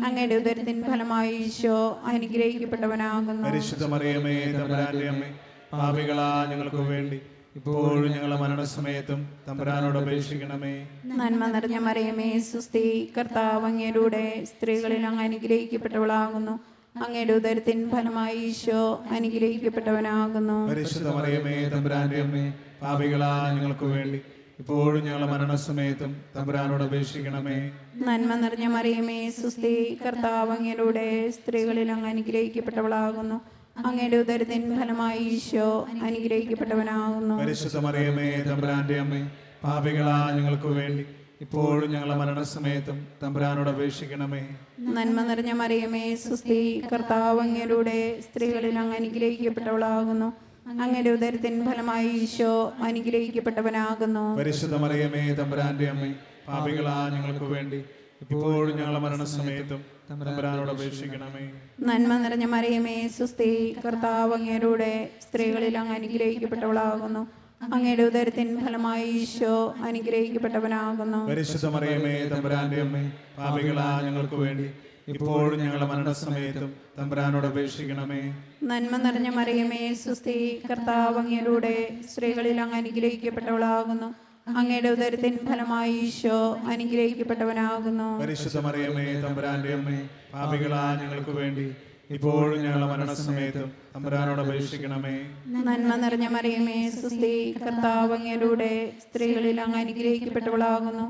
അങ്ങയുടെ ഉദരത്തിൻ ഫലമായി ഈശോ അനുഗ്രഹിക്കപ്പെട്ടവനാകുന്നു. പരിശുദ്ധ മറിയമേ തമ്പുരാന്റെ അമ്മേ, പാപികളാ ഞങ്ങൾക്ക് വേണ്ടി ഇപ്പോഴും ഞങ്ങളുടെ മരണസമയത്തും തമ്പുരാനോട് അപേക്ഷിക്കണമേ. നന്മ നിറഞ്ഞ മറിയമേ സുസ്തി, കർത്താവ് അങ്ങയുടെ സ്ത്രീകളിൽ അങ്ങ് അനുഗ്രഹിക്കപ്പെട്ടവളാകുന്നു. അങ്ങയുടെ ഉദരത്തിൻ ഫലമായി ഈശോ അനുഗ്രഹിക്കപ്പെട്ടവനാകുന്നു. പരിശുദ്ധ മറിയമേ തമ്പുരാന്റെ അമ്മേ, പാപികളായ ഞങ്ങൾക്ക് വേണ്ടി ഇപ്പോഴും ഞങ്ങളുടെ മരണസമയത്തും തമ്പുരാനോട് അപേക്ഷിക്കണമേ. നന്മ നിറഞ്ഞ മറിയമേ സുസ്തി, കർത്താവ് അങ്ങയുടെ സ്ത്രീകളിൽ അങ്ങ് അനുഗ്രഹിക്കപ്പെട്ടവളാകുന്നു. അങ്ങയുടെ ഉദരത്തിൻ ഫലമായി ഈശോ അനുഗ്രഹിക്കപ്പെട്ടവനാകുന്നു. പരിശുദ്ധ മറിയമേ തമ്പുരാന്റെ അമ്മേ, പാപികളായ ഞങ്ങൾക്ക് വേണ്ടി ഇപ്പോഴും ഞങ്ങളുടെ മരണസമയത്തും തമ്പുരാനോട് അപേക്ഷിക്കണമേ. നന്മ നിറഞ്ഞ മറിയമേ സുസ്തി, കർത്താവ് അങ്ങയുടെ സ്ത്രീകളിൽ അങ്ങ് അനുഗ്രഹിക്കപ്പെട്ടവളാകുന്നു. അങ്ങയുടെ ഉദരത്തിൻ ഫലമായി ഈശോ അനുഗ്രഹിക്കപ്പെട്ടവനാകുന്നു. പരിശുദ്ധ മറിയമേ തമ്പുരാന്റെ അമ്മേ, പാപികളായ ഞങ്ങൾക്ക് വേണ്ടി ഇപ്പോഴും ഞങ്ങളുടെ മരണസമയത്തും തമ്പുരാനോട് അപേക്ഷിക്കണമേ. നന്മ നിറഞ്ഞ മറിയമേ സുസ്തി, കർത്താവ് അങ്ങയുടെ സ്ത്രീകളിൽ അങ്ങ് അനുഗ്രഹിക്കപ്പെട്ടവളാകുന്നു. അങ്ങയുടെ ഉദരത്തിൻ ഫലമായി ഈശോ അനുഗ്രഹിക്കപ്പെട്ടവനാകുന്നു. പരിശുദ്ധ മറിയമേ തമ്പുരാന്റെ അമ്മേ, പാപികളായ ഞങ്ങൾക്ക് വേണ്ടി ഇപ്പോഴും ഞങ്ങളുടെ മരണസമയത്തും തമ്പുരാനോട് അപേക്ഷിക്കണമേ. നന്മ നിറഞ്ഞ മറിയമേ സുസ്തി, കർത്താവ് അങ്ങയുടെ സ്ത്രീകളിൽ അങ്ങ് അനുഗ്രഹിക്കപ്പെട്ടവളാകുന്നു. അങ്ങയുടെ ഉദരത്തിൻ ഫലമായി ഈശോ അനുഗ്രഹിക്കപ്പെട്ടവനാകുന്നു. പരിശുദ്ധ മറിയമേ തമ്പുരാന്റെ അമ്മേ, പാപികളായ ഞങ്ങൾക്ക് വേണ്ടി ഇപ്പോഴും ഞങ്ങളുടെ മരണസമയത്തും തമ്പുരാനോട് അപേക്ഷിക്കണമേ. നന്മ നിറഞ്ഞ മറിയമേ സുസ്തി, കർത്താവ് അങ്ങയുടെ സ്ത്രീകളിൽ അങ്ങ് അനുഗ്രഹിക്കപ്പെട്ടവളാകുന്നു.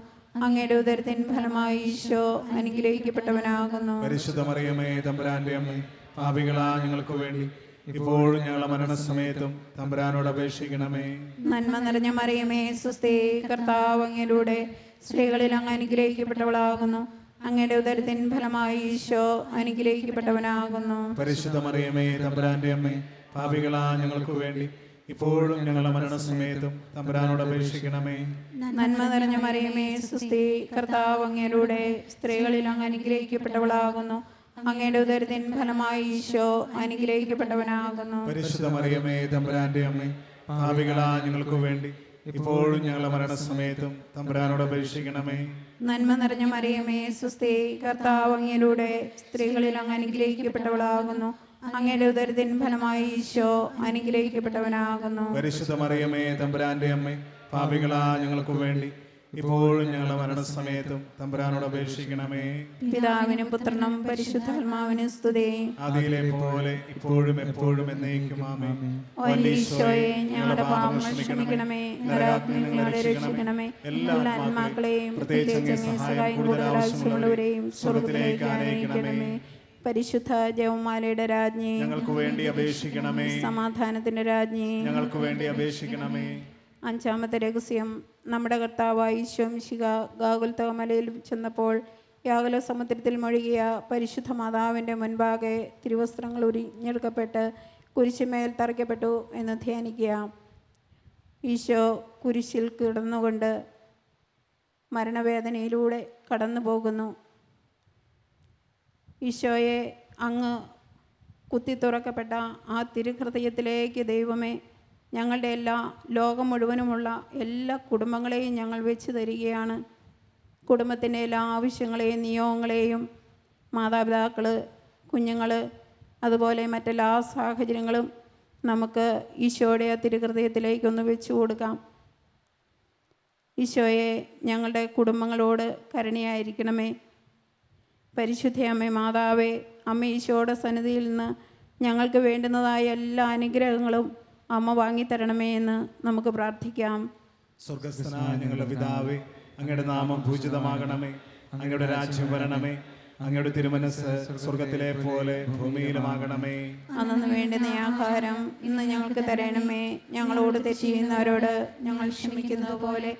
അങ്ങയുടെ ഉദരത്തിൻ ഫലമായി ഈശോ അനുഗ്രഹിക്കപ്പെട്ടവനാകുന്നു. പരിശുദ്ധ മറിയമേ തമ്പുരാന്റെ അമ്മേ, പാപികളായ ഞങ്ങൾക്ക് വേണ്ടി ഇപ്പോഴും ഞങ്ങളുടെ മരണസമയത്തും തമ്പുരാനോട് അപേക്ഷിക്കണമേ. നന്മ നിറഞ്ഞ മറിയമേ സുസ്തി, കർത്താവ് അങ്ങയുടെ സ്ത്രീകളിൽ അങ്ങ് അനുഗ്രഹിക്കപ്പെട്ടവളാകുന്നു. അങ്ങയുടെ ഉദരത്തിൻ ഫലമായി ഈശോ അനുഗ്രഹിക്കപ്പെട്ടവനാകുന്നു. പരിശുദ്ധ മറിയമേ തമ്പുരാന്റെ അമ്മേ, പാപികളായ ഞങ്ങൾക്ക് വേണ്ടി ഇപ്പോഴും ഞങ്ങളുടെ മരണസമയത്തും തമ്പുരാനോട് അപേക്ഷിക്കണമേ. നന്മ നിറഞ്ഞ മറിയമേ സുസ്തി, കർത്താവ് അങ്ങയുടെ സ്ത്രീകളിൽ അങ്ങ് അനുഗ്രഹിക്കപ്പെട്ടവളാകുന്നു. അങ്ങയുടെ ഉദരത്തിൻ ഫലമായി ഈശോ അനുഗ്രഹിക്കപ്പെട്ടവനാകുന്നു. പരിശുദ്ധ മറിയമേ തമ്പുരാന്റെ അമ്മേ, പാപികളായ ഞങ്ങൾക്ക് വേണ്ടി ഇപ്പോഴും ഞങ്ങളുടെ മരണസമയത്തും തമ്പുരാനോട് അപേക്ഷിക്കണമേ. നന്മ നിറഞ്ഞ മറിയമേ സുസ്തി, കർത്താവ് അങ്ങയുടെ സ്ത്രീകളിൽ അങ്ങ് അനുഗ്രഹിക്കപ്പെട്ടവളാകുന്നു. അങ്ങയുടെ ഉദരത്തിൻ ഫലമായി ഈശോ അനുഗ്രഹിക്കപ്പെട്ടവനാകുന്നു. പരിശുദ്ധ മറിയമേ തമ്പുരാന്റെ അമ്മേ, പാപികളായ ഞങ്ങൾക്ക് വേണ്ടി ഇപ്പോഴും ഞങ്ങളുടെ മരണസമയത്തും തമ്പുരാനോട് അപേക്ഷിക്കണമേ. പിതാവിനും പുത്രനും പരിശുദ്ധാത്മാവിനും സ്തുതി. ആദിയിലെ പോലെ ഇപ്പോഴും എപ്പോഴും എന്നേക്കും ആമേൻ. ഓ ഈശോയെ, ഞങ്ങളുടെ പാപങ്ങൾ ക്ഷമിക്കണമേ, നരകാഗ്നിയിൽ ഞങ്ങളെ രക്ഷിക്കണമേ. എല്ലാ ആത്മാക്കളെയും പ്രത്യേകിച്ച് അങ്ങേ സഹായം കൂടുതൽ ആവശ്യമുള്ളവരെയും സ്വർഗ്ഗത്തിലേക്ക് ആനയിക്കണമേ. പരിശുദ്ധ ജപമാലയുടെ രാജ്ഞി, ഞങ്ങൾക്ക് വേണ്ടി അപേക്ഷിക്കണമേ. സമാധാനത്തിന്റെ രാജ്ഞി, ഞങ്ങൾക്ക് വേണ്ടി അപേക്ഷിക്കണമേ. അഞ്ചാമത്തെ രഹസ്യം. നമ്മുടെ കർത്താവായ ഈശോ മിശിഹ ഗാഗുൽത്ത മലയിൽ ചെന്നപ്പോൾ യാഗല സമുദ്രത്തിൽ മുഴുകിയ പരിശുദ്ധ മാതാവിൻ്റെ മുൻപാകെ തിരുവസ്ത്രങ്ങൾ ഉരിഞ്ഞെടുക്കപ്പെട്ട് കുരിശുമേൽ തറയ്ക്കപ്പെട്ടു എന്ന് ധ്യാനിക്കുക. ഈശോ കുരിശിൽ കിടന്നുകൊണ്ട് മരണവേദനയിലൂടെ കടന്നു പോകുന്നു. ഈശോയെ അങ്ങ് കുത്തി തുറക്കപ്പെട്ട ആ തിരുഹൃദയത്തിലേക്ക് ദൈവമേ, ഞങ്ങളുടെ ലോകം മുഴുവനുമുള്ള എല്ലാ കുടുംബങ്ങളെയും ഞങ്ങൾ വെച്ച് തരികയാണ്. കുടുംബത്തിൻ്റെ എല്ലാ ആവശ്യങ്ങളെയും നിയോഗങ്ങളെയും മാതാപിതാക്കൾ, കുഞ്ഞുങ്ങൾ, അതുപോലെ മറ്റെല്ലാ സാഹചര്യങ്ങളും നമുക്ക് ഈശോയുടെ ആ തിരുഹൃദയത്തിലേക്കൊന്ന് വെച്ച് കൊടുക്കാം. ഈശോയെ, ഞങ്ങളുടെ കുടുംബങ്ങളോട് കരുണയായിരിക്കണമേ. പരിശുദ്ധ അമ്മേ മാതാവേ, അമ്മ ഈശോയുടെ സന്നിധിയിൽ നിന്ന് ഞങ്ങൾക്ക് വേണ്ടുന്നതായ എല്ലാ അനുഗ്രഹങ്ങളും അമ്മ വാങ്ങിത്തരണമേ എന്ന് നമുക്ക് പ്രാർത്ഥിക്കാം. സ്വർഗസ്ഥനായ ഞങ്ങളുടെ പിതാവേ, അങ്ങയുടെ നാമം പൂജിതമാകണമേ. അങ്ങയുടെ രാജ്യം വരണമേ. അങ്ങയുടെ തിരുമനസ് സ്വർഗത്തിലെ പോലെ ഭൂമിയിലുമാകണമേ. അന്നു വേണ്ടുന്ന ആഹാരം ഇന്ന് ഞങ്ങൾക്ക് തരണമേ. ഞങ്ങളോട് തെറ്റ് ചെയ്യുന്നവരോട് ഞങ്ങൾ ക്ഷമിക്കുന്നത് പോലെ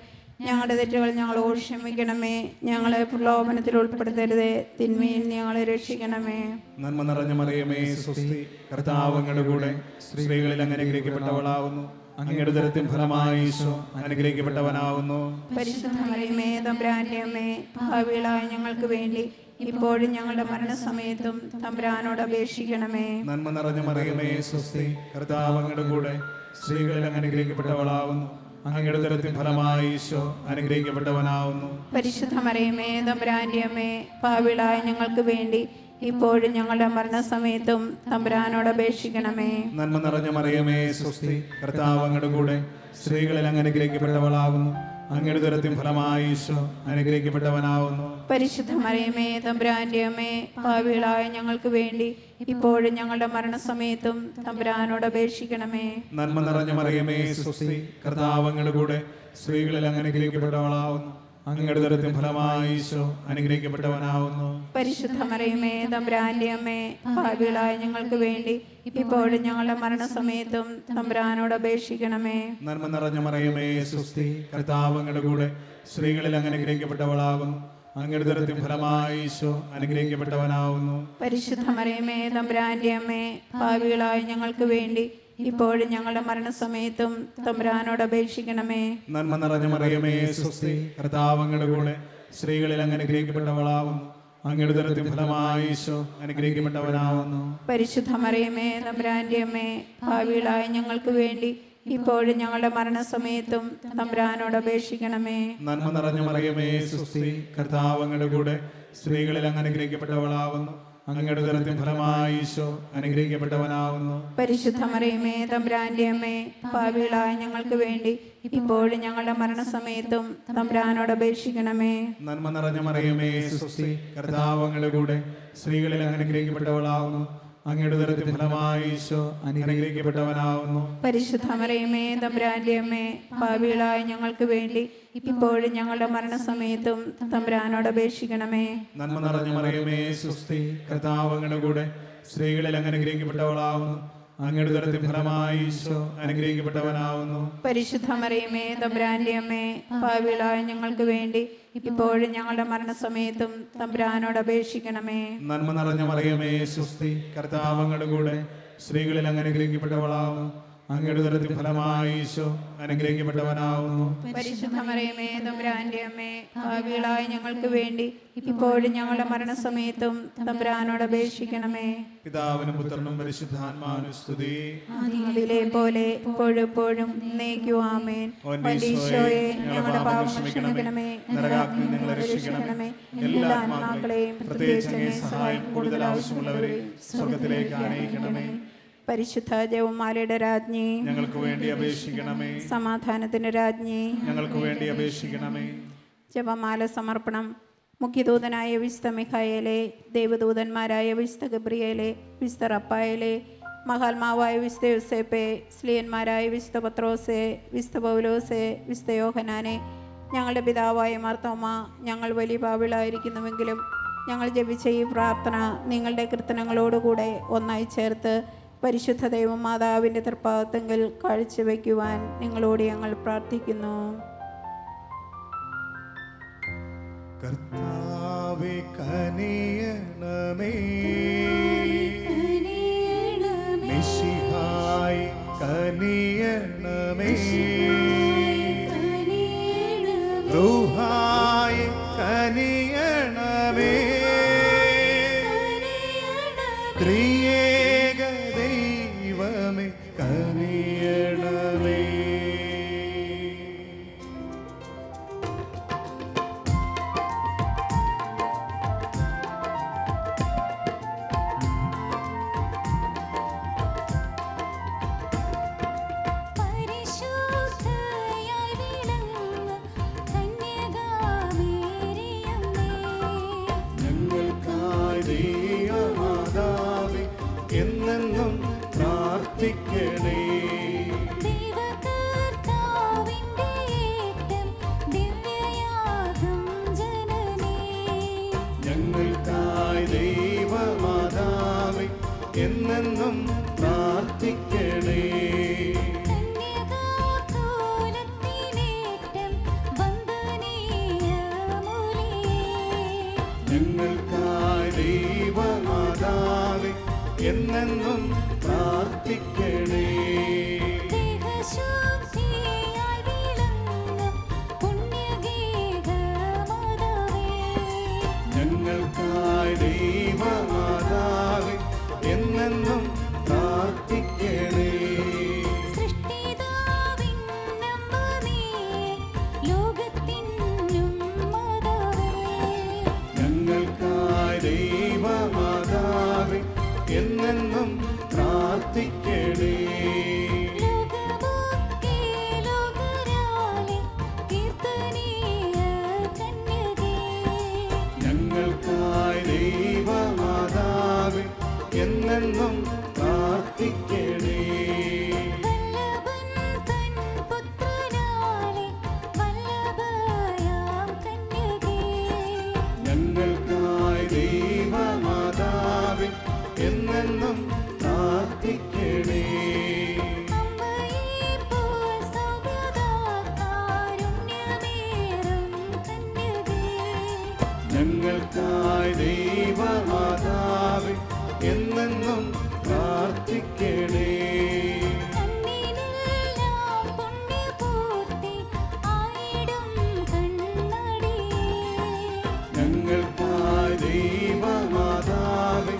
ഞങ്ങളുടെ തെറ്റുകൾ ഞങ്ങളോട് ക്ഷമിക്കണമേ. ഞങ്ങളെ പ്രലോഭനത്തിൽ ഉൾപ്പെടുത്തരുതേ, തിന്മയിൽ ഞങ്ങളെ രക്ഷിക്കണമേ. നന്മ നിറഞ്ഞ മറിയമേ സ്വസ്തി, കർത്താവ് അങ്ങയുടെ കൂടെ സ്ത്രീകളിൽ അങ്ങ് അനുഗ്രഹിക്കപ്പെട്ടവളാവുന്നു. അങ്ങയുടെ ഉദരത്തിൻ ഫലമായി ഈശോ അനുഗ്രഹിക്കപ്പെട്ടവനാവുന്നു. പരിശുദ്ധ മറിയമേ തമ്പുരാന്റെ അമ്മേ, ഭാവികളായ ഞങ്ങൾക്ക് വേണ്ടി ഇപ്പോഴും ഞങ്ങളുടെ മരണസമയത്തും തമ്പുരാനോട് അപേക്ഷിക്കണമേ. നന്മ നിറഞ്ഞ മറിയമേ സ്വസ്തി, കർത്താവ് അങ്ങയുടെ കൂടെ സ്ത്രീകളിൽ അങ്ങ് അനുഗ്രഹിക്കപ്പെട്ടവളാവുന്നു. അങ്ങയുടെ ഉദരത്തിൻ ഫലമായി ഈശോ അനുഗ്രഹിക്കപ്പെട്ടവനാവുന്നു. പരിശുദ്ധ മറിയമേ തമ്പുരാന്റെ അമ്മേ, ഭാവികളായ ഞങ്ങൾക്ക് വേണ്ടി ഇപ്പോഴും ഞങ്ങളുടെ മരണസമയത്തും തമ്പുരാനോട് അപേക്ഷിക്കണമേ. നന്മ നിറഞ്ഞ മറിയമേ സ്വസ്തി, കർത്താവ് അങ്ങയുടെ കൂടെ സ്ത്രീകളിൽ അങ്ങ് അനുഗ്രഹിക്കപ്പെട്ടവളാവുന്നു. അങ്ങയുടെ ഉദരത്തിൻ ഫലമായി ഈശോ അനുഗ്രഹിക്കപ്പെട്ടവനാവുന്നു. പരിശുദ്ധ മറിയമേ തമ്പുരാന്റെ അമ്മേ, പാപികളായ ഞങ്ങൾക്ക് വേണ്ടി ഇപ്പോഴും ഞങ്ങളുടെ മരണസമയത്തും തമ്പുരാനോട് അപേക്ഷിക്കണമേ. നന്മ നിറഞ്ഞ മറിയമേ സ്വസ്തി, കർത്താവ് അങ്ങയുടെ കൂടെ സ്ത്രീകളിൽ അങ്ങ് അനുഗ്രഹിക്കപ്പെട്ടവളാവുന്നു. അങ്ങയുടെ ഉദരത്തിൻ ഫലമായി ഈശോ അനുഗ്രഹിക്കപ്പെട്ടവനാവുന്നു. പരിശുദ്ധ മറിയമേ തമ്പുരാന്റെ അമ്മേ, പാപികളായ ഞങ്ങൾക്ക് വേണ്ടി ഇപ്പോഴും ഞങ്ങളുടെ മരണസമയത്തും തമ്പുരാനോട് അപേക്ഷിക്കണമേ. നന്മ നിറഞ്ഞ മറിയമേ സ്വസ്തി, കർത്താവ് അങ്ങയുടെ കൂടെ സ്ത്രീകളിൽ അങ്ങ് അനുഗ്രഹിക്കപ്പെട്ടവളാകുന്നു. അങ്ങയുടെ ഉദരത്തിൻ ഫലമായി ഈശോ അനുഗ്രഹിക്കപ്പെട്ടവനാവുന്നു. പരിശുദ്ധ മറിയമേ തമ്പുരാന്റെ അമ്മേ, പാപികളായ ഞങ്ങൾക്ക് വേണ്ടി ഇപ്പോഴും ഞങ്ങളുടെ മരണസമയത്തും തമ്പുരാനോട് അപേക്ഷിക്കണമേ. നന്മ നിറഞ്ഞ മറിയമേ സ്വസ്തി, കർത്താവ് അങ്ങയുടെ കൂടെ സ്ത്രീകളിൽ അങ്ങ് അനുഗ്രഹിക്കപ്പെട്ടവളാകുന്നു. അങ്ങയുടെ ഉദരത്തിൻ ഫലമായി ഈശോ അനുഗ്രഹിക്കപ്പെട്ടവനാവുന്നു. പരിശുദ്ധ മറിയമേ തമ്പുരാന്റെ അമ്മേ, പാപികളായ ഞങ്ങൾക്ക് വേണ്ടി ഇപ്പോഴും ഞങ്ങളുടെ മരണസമയത്തും തമ്പുരാനോട് അപേക്ഷിക്കണമേ. നന്മ നിറഞ്ഞ മറിയമേ സ്വസ്തി, കർത്താവ് അങ്ങയുടെ കൂടെ സ്ത്രീകളിൽ അങ്ങ് അനുഗ്രഹിക്കപ്പെട്ടവളാകുന്നു. അങ്ങയുടെ ഉദരത്തിൻ ഫലമായി ഈശോ അനുഗ്രഹിക്കപ്പെട്ടവനാവുന്നു. പരിശുദ്ധ മറിയമേ തമ്പുരാന്റെ അമ്മേ, പാപികളായ ഞങ്ങൾക്ക് വേണ്ടി ഇപ്പോഴും ഞങ്ങളുടെ മരണസമയത്തും തമ്പുരാനോട് അപേക്ഷിക്കണമേ. നന്മ നിറഞ്ഞ മറിയമേ സ്വസ്തി, കർത്താവ് അങ്ങയുടെ കൂടെ സ്ത്രീകളിൽ അങ്ങ് അനുഗ്രഹിക്കപ്പെട്ടവളാകുന്നു. അങ്ങയുടെ ഉദരത്തിൻ ഫലമായി ഈശോ അനുഗ്രഹിക്കപ്പെട്ടവനാവുന്നു. പരിശുദ്ധ മറിയമേ തമ്പുരാന്റെ അമ്മേ, പാപികളായ ഞങ്ങൾക്ക് വേണ്ടി ഇപ്പോഴും ഞങ്ങളുടെ മരണസമയത്തും തമ്പുരാനോട് അപേക്ഷിക്കണമേ. നന്മ നിറഞ്ഞ മറിയമേ സ്വസ്തി, കർത്താവ് അങ്ങയുടെ കൂടെ സ്ത്രീകളിൽ അങ്ങ് അനുഗ്രഹിക്കപ്പെട്ടവളാവുന്നു. അങ്ങയുടെ ഉദരത്തിൻ ഫലമായി ഈശോ അനുഗ്രഹിക്കപ്പെട്ടവനാവുന്നു. പരിശുദ്ധ മറിയമേ തമ്പുരാന്റെ അമ്മേ, പാപികളായ ഞങ്ങൾക്ക് വേണ്ടി ഇപ്പോഴും ഞങ്ങളുടെ മരണസമയത്തും തമ്പുരാനോട് അപേക്ഷിക്കണമേ. നന്മ നിറഞ്ഞ മറിയമേ സ്വസ്തി, കർത്താവ് അങ്ങയുടെ കൂടെ സ്ത്രീകളിൽ അങ്ങ് അനുഗ്രഹിക്കപ്പെട്ടവളാവുന്നു. അങ്ങയുടെ ഉദരത്തിൻ ഫലമായി ഈശോ അനുഗ്രഹിക്കപ്പെട്ടവനാവുന്നു. പരിശുദ്ധ മറിയമേ തമ്പുരാന്റെ അമ്മേ, പാപികളായ ഞങ്ങൾക്ക് വേണ്ടി ഇപ്പോഴും ഞങ്ങളുടെ മരണസമയത്തും തമ്പുരാനോട് അപേക്ഷിക്കണമേ. പിതാവിനും പുത്രനും പരിശുദ്ധാത്മാവിനും സ്തുതി. അതിലെ പോലെ ഇപ്പോഴും എന്നേക്കും ആമേൻ. ഈശോയെ ഞങ്ങളുടെ പാപം ക്ഷമിക്കണമേ, നരകാഗ്നിയിൽ ഞങ്ങളെ രക്ഷിക്കണമേ. എല്ലാ ആത്മാക്കളെയും പ്രത്യേകിച്ച് അങ്ങേ സഹായം കൂടുതൽ ആവശ്യമുള്ളവരെ സ്വർഗ്ഗത്തിലേക്ക് ആനയിക്കണമേ. പരിശുദ്ധ ജപമാലയുടെ രാജ്ഞി ഞങ്ങൾക്ക് വേണ്ടി അപേക്ഷിക്കണമേ. സമാധാനത്തിന്റെ രാജ്ഞി ഞങ്ങൾക്ക് വേണ്ടി അപേക്ഷിക്കണമേ. ജപമാല സമർപ്പണം. മുഖ്യദൂതനായ വിശുദ്ധ മിഖായേലെ, ദേവദൂതന്മാരായ വിശുദ്ധ ഗബ്രിയേലെ, വിശുദ്ധ റപ്പായേലെ, മഹാത്മാവായ വിശുദ്ധ യോസേപ്പെ, സ്ലീയന്മാരായ വിശുദ്ധ പത്രോസെ, വിശുദ്ധ പൗലോസെ, വിശുദ്ധ യോഹനാനെ, ഞങ്ങളുടെ പിതാവായ മാർത്തോമ, ഞങ്ങൾ വലിയ പാപികളായിരിക്കുന്നുവെങ്കിലും ഞങ്ങൾ ജപിച്ച ഈ പ്രാർത്ഥന നിങ്ങളുടെ കീർത്തനങ്ങളോടുകൂടെ ഒന്നായി ചേർത്ത് പരിശുദ്ധ ദൈവമാതാവിൻ്റെ തൃപ്പാദത്തെങ്കിൽ കാഴ്ചവെക്കുവാൻ നിങ്ങളോട് ഞങ്ങൾ പ്രാർത്ഥിക്കുന്നു. കർത്താവേ കനിയണമേ, മിശിഹായ് കനിയണമേ, റൂഹായ് കനിയണമേ, ത്രിയേക ദൈവമേ കനിയണമേ. എന്നെന്നും പ്രാർത്ഥിക്കണേ. ഞങ്ങൾക്കായി ദൈവമാതാവേ എന്നെന്നും പ്രാർത്ഥിക്കണേ. ഞങ്ങൾക്കായി ദൈവമാതാവേ എന്നെന്നും പ്രാർത്ഥിക്കണേ. ഞങ്ങൾക്കായി ദൈവമാതാവേ എന്നെന്നും പ്രാർത്ഥിക്കണേ. ഞങ്ങൾക്കായി ദൈവമാതാവേ എന്നെന്നും പ്രാർത്ഥിക്കണേ. എന്നെന്നും പ്രാർത്ഥിക്കണേ. ഞങ്ങൾക്കായി ദൈവമാതാവേ എന്നെന്നും പ്രാർത്ഥിക്കണേ. ഞങ്ങൾക്കായി ദൈവമാതാവേ എന്നെന്നും പ്രാർത്ഥിക്കണേ. ഞങ്ങൾക്കായി ദൈവമാതാവേ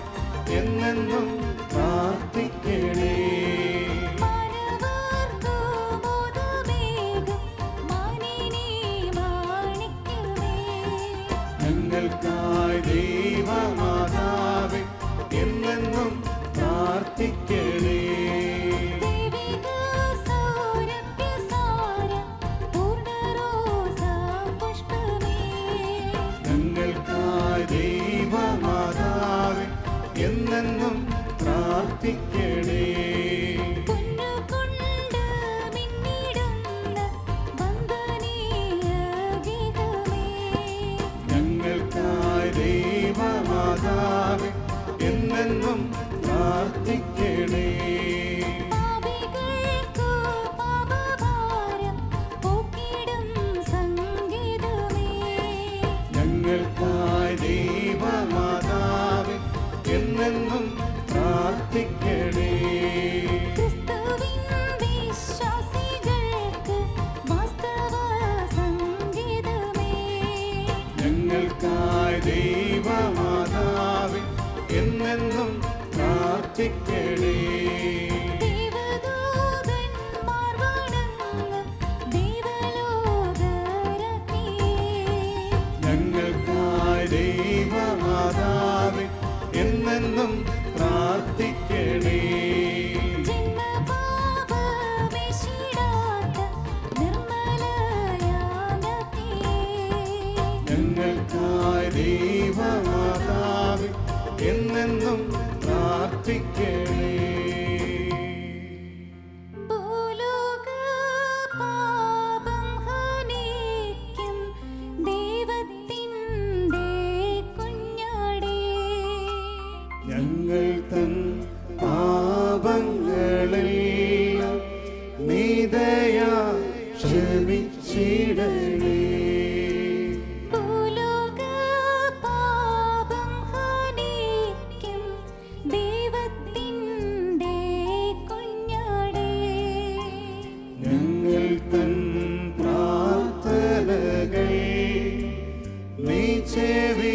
എന്നെന്നും പ്രാർത്ഥിക്കണേ. ഞങ്ങൾക്കായി ദൈവമാതാവേ എന്നെന്നും പ്രാർത്ഥിക്കണേ. ഞങ്ങൾക്കായി ദൈവമാതാവേ എന്നെന്നും പ്രാർത്ഥിക്കണേ. ഞങ്ങൾക്കായി ദൈവമാതാവേ എന്നെന്നും പ്രാർത്ഥിക്കണേ. ഞങ്ങൾക്കായി ദൈവമാതാവേ എന്നെന്നും പ്രാർത്ഥിക്കണേ. ഞങ്ങൾക്കായി ദൈവമാതാവേ എന്നെന്നും പ്രാർത്ഥിക്കണേ. ഞങ്ങൾക്കായി ദൈവമാതാവേ എന്നെന്നും പ്രാർത്ഥിക്കണേ. ഞങ്ങൾക്കായി ദൈവമാതാവേ എന്നെന്നും പ്രാർത്ഥിക്കണേ. ഞങ്ങൾ തൻ പാപങ്ങളെല്ലാം നീതയാ ക്ഷമിച്ചിടണേ. ഞങ്ങൾ തൻ പ്രാർത്ഥനകൾ നീ ചെവി